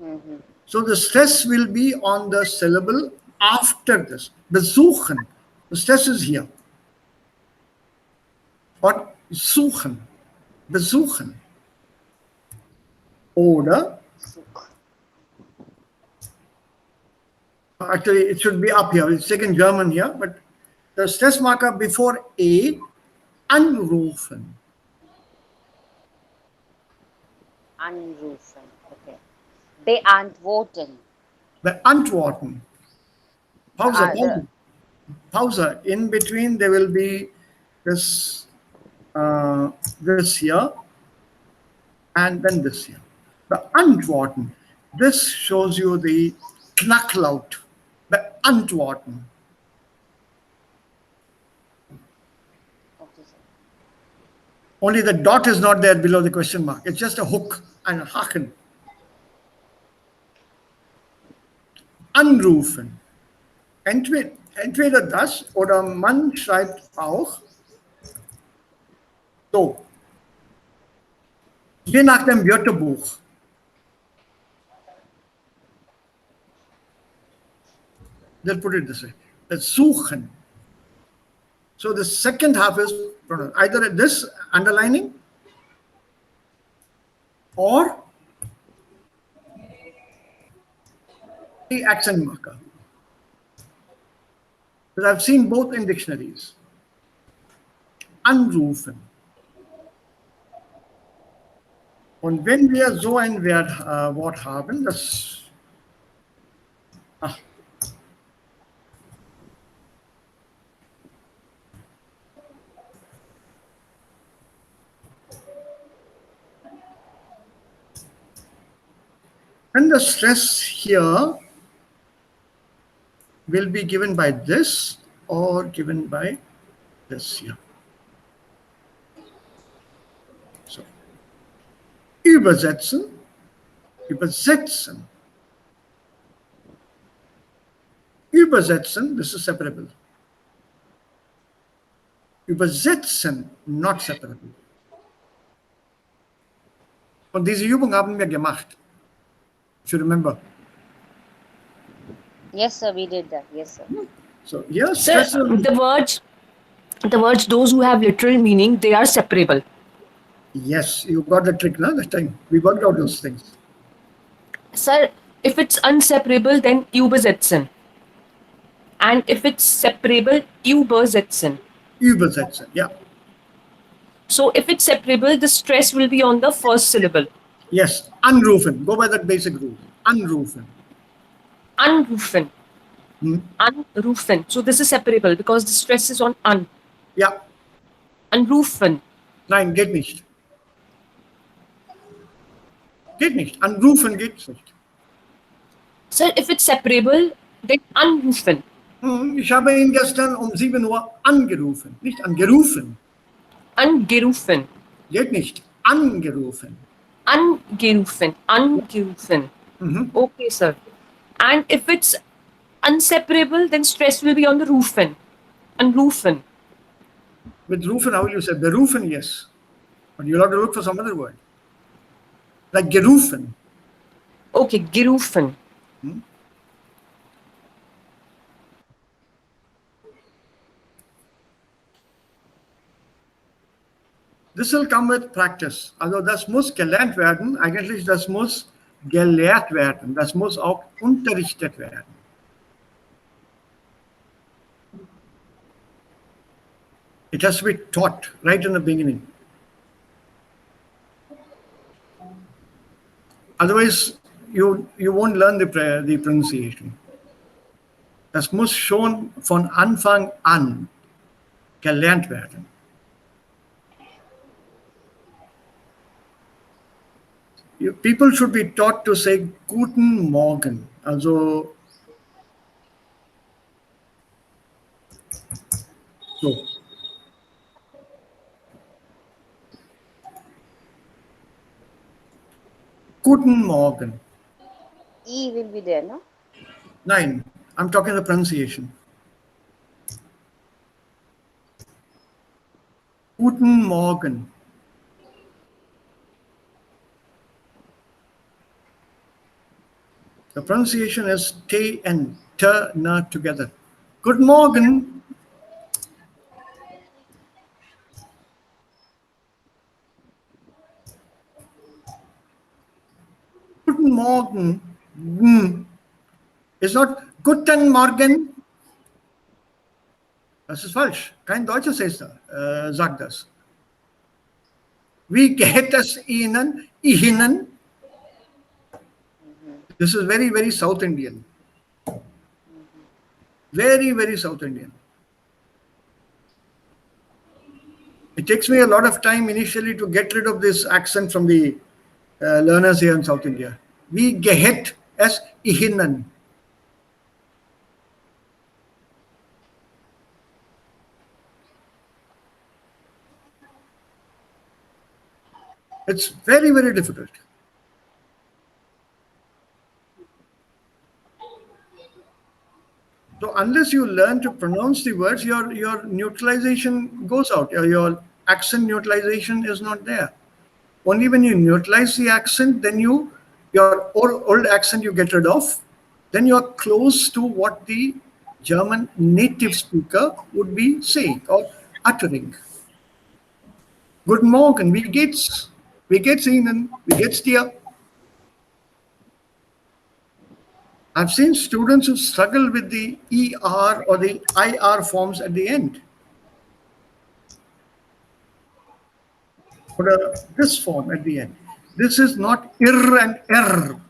Mm-hmm. So the stress will be on the syllable after this. Besuchen. The stress is here. What? Suchen. Besuchen. Oder, actually it should be up here. It's taken German here, but the stress marker before A, anrufen. Anrufen. Okay. Beantworten. Beantworten. Pause, Ah, pause. Pause. In between there will be this this here and then this here. Beantworten. This shows you the knacklaut. Beantworten. okay, sir. Only the dot is not there below the question mark. It's just a hook and a haken. Anrufen. Entweder das oder man schreibt auch so. Je nach dem Wörterbuch. They'll put it this way. That's suchen. So the second half is either this underlining or the accent marker. But I've seen both in dictionaries. Anrufen. Und wenn wir so ein Wort haben, das and the stress here will be given by this or given by this here. So, übersetzen, übersetzen. Übersetzen, this is separable. Übersetzen, not separable. Und diese Übung haben wir gemacht. If you remember. Yes, sir. We did that. Yes, sir. So yes, Sir, the words those who have literal meaning, they are separable. yes, you got the trick now that time. We worked out those things. Sir, if it's unseparable, then übersetzen. And if it's separable, übersetzen. Übersetzen, yeah. So if it's separable, the stress will be on the first syllable. Yes, anrufen. Go by that basic rule. Anrufen. Anrufen. Hmm? Anrufen. So this is separable because the stress is on an. Ja. Anrufen. Nein, geht nicht. Geht nicht. Anrufen geht nicht. Sir, if it's separable, then anrufen. Ich habe ihn gestern um 7 Uhr angerufen. Nicht angerufen. Angerufen. Geht nicht. Angerufen. Angerufen. Angerufen. Okay, sir. And if it's unseparable, then stress will be on the rufen. Anrufen. With rufen, how will you say? Berufen, yes. But you'll have to look for some other word. Like gerufen. Okay, gerufen. This will come with practice. Also das muss gelernt werden. Eigentlich das muss gelehrt werden. Das muss auch unterrichtet werden. It has to be taught right in the beginning. Otherwise, you won't learn the pronunciation. Das muss schon von Anfang an gelernt werden. People should be taught to say Guten Morgen. Also, so Guten Morgen. E will be there, no? Nein, I'm talking the pronunciation. Guten Morgen. The pronunciation is T and T na together. Good morgen. Guten Morgen. Ist not Guten Morgen. Das ist falsch. Kein Deutscher sagt das. Wie geht es Ihnen? Ihnen? This is very, very South Indian. Very, very South Indian. It takes me a lot of time initially to get rid of this accent from the learners here in South India. Wie geht es Ihnen? It's very, very difficult. So unless you learn to pronounce the words, your neutralization goes out. Your accent neutralization is not there. Only when you neutralize the accent, then your old accent you get rid of, then you're close to what the German native speaker would be saying or uttering. Guten Morgen, wie geht's? Wie geht's Ihnen? Wie geht's dir? I've seen students who struggle with the ER or the IR forms at the end. Or this form at the end. This is not ir and er.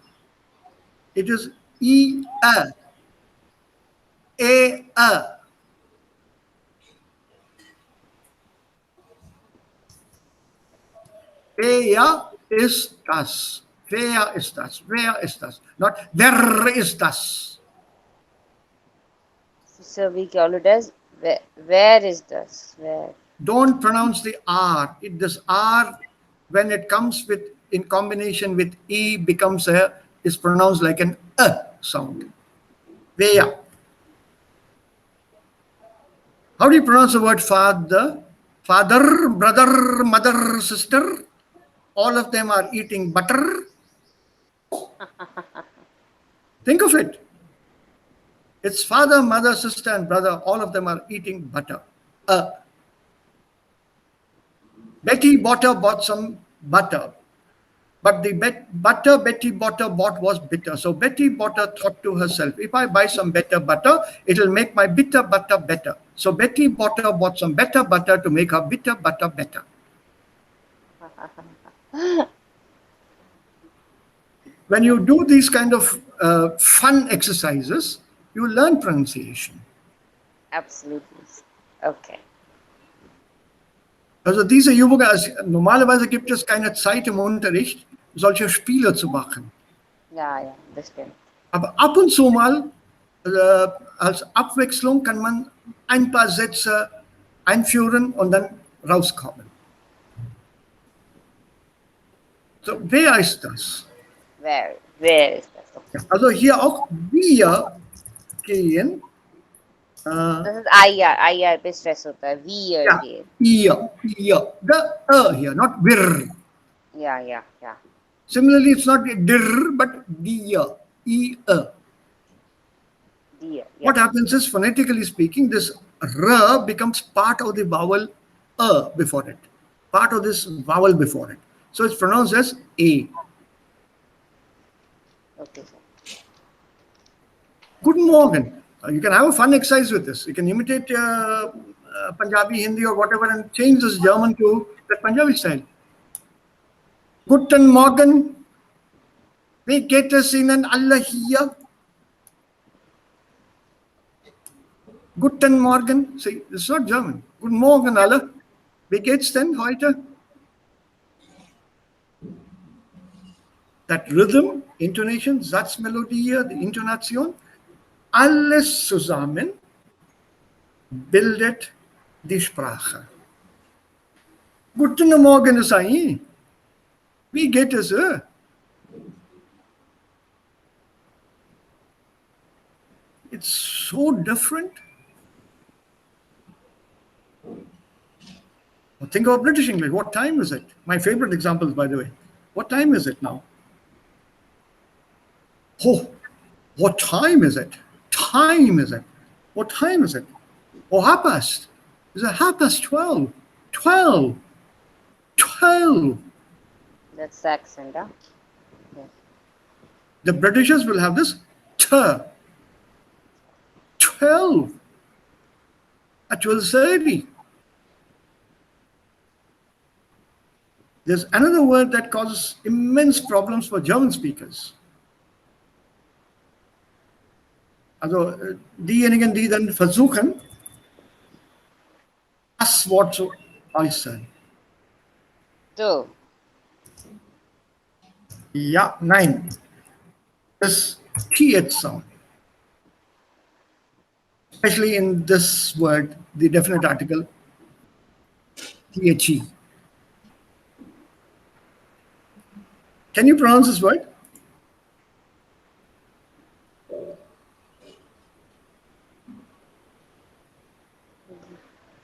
It is e a. Wer ist das? Wer ist das? Wer ist das? Not wer ist das? So we call it as where is this? Where? Don't pronounce the R. This R, when it comes in combination with E, is pronounced like an sound. Wer. How do you pronounce the word father? Father, brother, mother, sister. All of them are eating butter. Think of it. It's father, mother, sister, and brother. All of them are eating butter. Betty Botter bought some butter. But the butter Betty Botter bought was bitter. So Betty Botter thought to herself, if I buy some better butter, it will make my bitter butter better. So Betty Botter bought some better butter to make her bitter butter better. When you do these kind of fun exercises, you learn pronunciation. Absolutely. Okay. Also diese Übungen, normalerweise gibt es keine Zeit im Unterricht, solche Spiele zu machen. Ja, das stimmt. Aber ab und zu mal, als Abwechslung, kann man ein paar Sätze einführen und dann rauskommen. So, wer ist das? Wer ist das? Okay. Also hier auch wir gehen. Das ist IR पे stress होता है. Wir gehen. Ihr. The here, not wir. Yeah. Similarly, it's not dir, but dir. Dear. Yeah. What happens is, phonetically speaking, this r becomes part of the vowel before it. Part of this vowel before it. So it's pronounced as a. Okay, sir. Good morning. You can have a fun exercise with this. You can imitate Punjabi, Hindi or whatever and change this German to the Punjabi style. Guten Morgen. Wie geht es Ihnen alle hier? Guten Morgen. See, it's not German. Guten Morgen alle. Wie geht's denn heute? that Rhythm, Intonation, Satzmelodie, die Intonation, alles zusammen bildet die Sprache. Guten Morgen, Sai. Wie geht es? It's so different. Think of British English. What time is it? My favorite examples, by the way. What time is it now? Oh, what time is it? Time is it? What time is it? Oh, half past. Is it half past 12? 12. 12. That's the accent, huh? Yes. The Britishers will have this t. 12. At 12:30. There's another word that causes immense problems for German speakers. Also diejenigen, die dann versuchen, das Wort zu äußern. So, Ja, nein. Das TH sound. Especially in this word, the definite article, THE. Can you pronounce this word?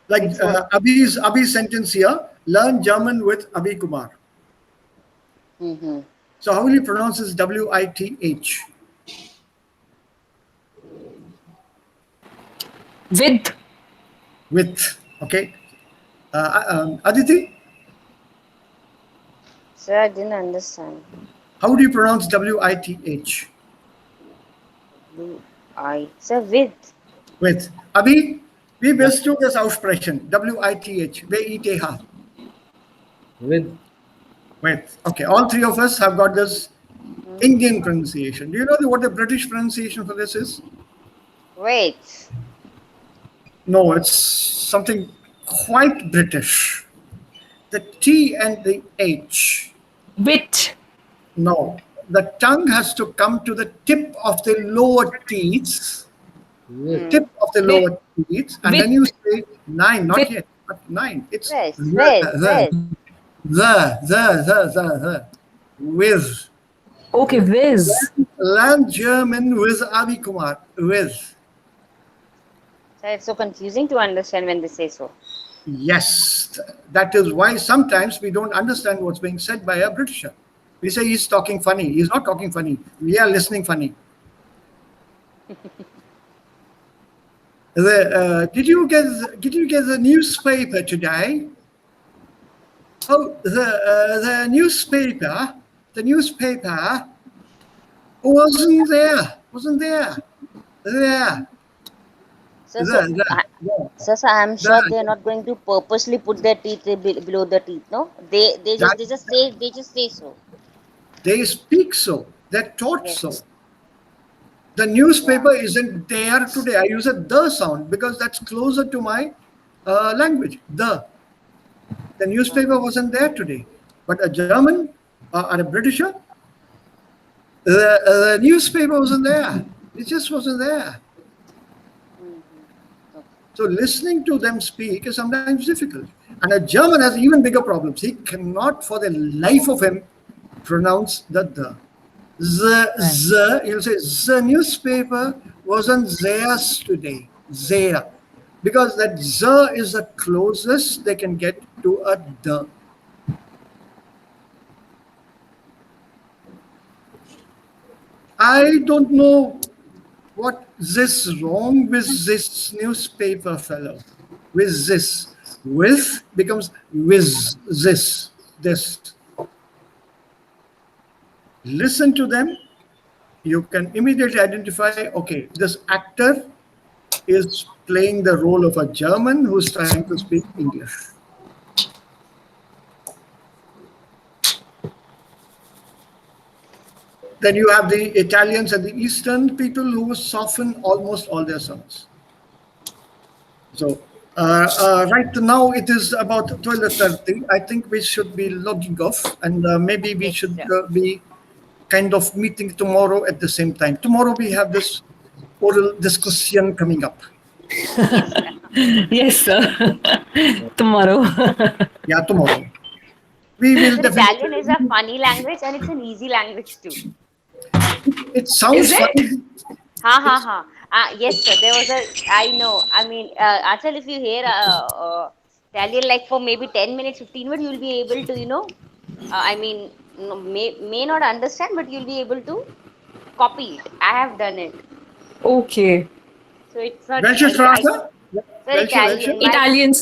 Like Abhi's sentence here, learn German with Abhi Kumar. So how will you pronounce this WITH? With, okay. Aditi, sir, I didn't understand. how do you pronounce WITH? Sir, with. With. Abhi, wie willst du das aussprechen? WITH, WITH. With. With. Okay, all three of us have got this Indian pronunciation. Do you know what the British pronunciation for this is? Wait. No, it's something quite British. The T and the H. Wit. No, the tongue has to come to the tip of the lower teeth. Tip of the lower teeth, and then you say nine, not yet, but nine. It's the. With. Okay, whiz. Learn German with Abhi Kumar. With. Sir, it's so confusing to understand when they say so. Yes, that is why sometimes we don't understand what's being said by a Britisher. We say he's talking funny. He's not talking funny. We are listening funny. Did you get the newspaper today? Oh, the newspaper wasn't there. There. Sir, I'm sure they're not going to purposely put their teeth below the teeth, no? They just say so. They speak so. They're taught Yes. so. The newspaper isn't there today. I use a the sound because that's closer to my language. The newspaper wasn't there today. But a German or a Britisher, the newspaper wasn't there. It just wasn't there. So listening to them speak is sometimes difficult. And a German has even bigger problems. He cannot for the life of him pronounce the. He'll say, the newspaper wasn't theirs today. There. Because that the is the closest they can get to a the. I don't know what this wrong with this newspaper fellow. With this. With becomes with this. Listen to them. You can immediately identify, okay, this actor is playing the role of a German who's trying to speak English. Then you have the Italians and the Eastern people who soften almost all their sounds. So right now it is about 12:30. I think we should be logging off, and maybe we should be kind of meeting tomorrow at the same time. Tomorrow we have this oral discussion coming up. Yes, sir. Tomorrow. Yeah, tomorrow. We will So definitely. Italian is a funny language and it's an easy language too. It sounds Is it? funny. Ha. Yes, sir. There was a. I know. I mean, Achal, if you hear Italian like for maybe 10 minutes, 15 minutes, you'll be able to, I mean, no, may not understand, but you'll be able to copy it. I have done it. Okay. So it's not. Welche Sprache? Sir, Italian. Welche? My Italian, sir.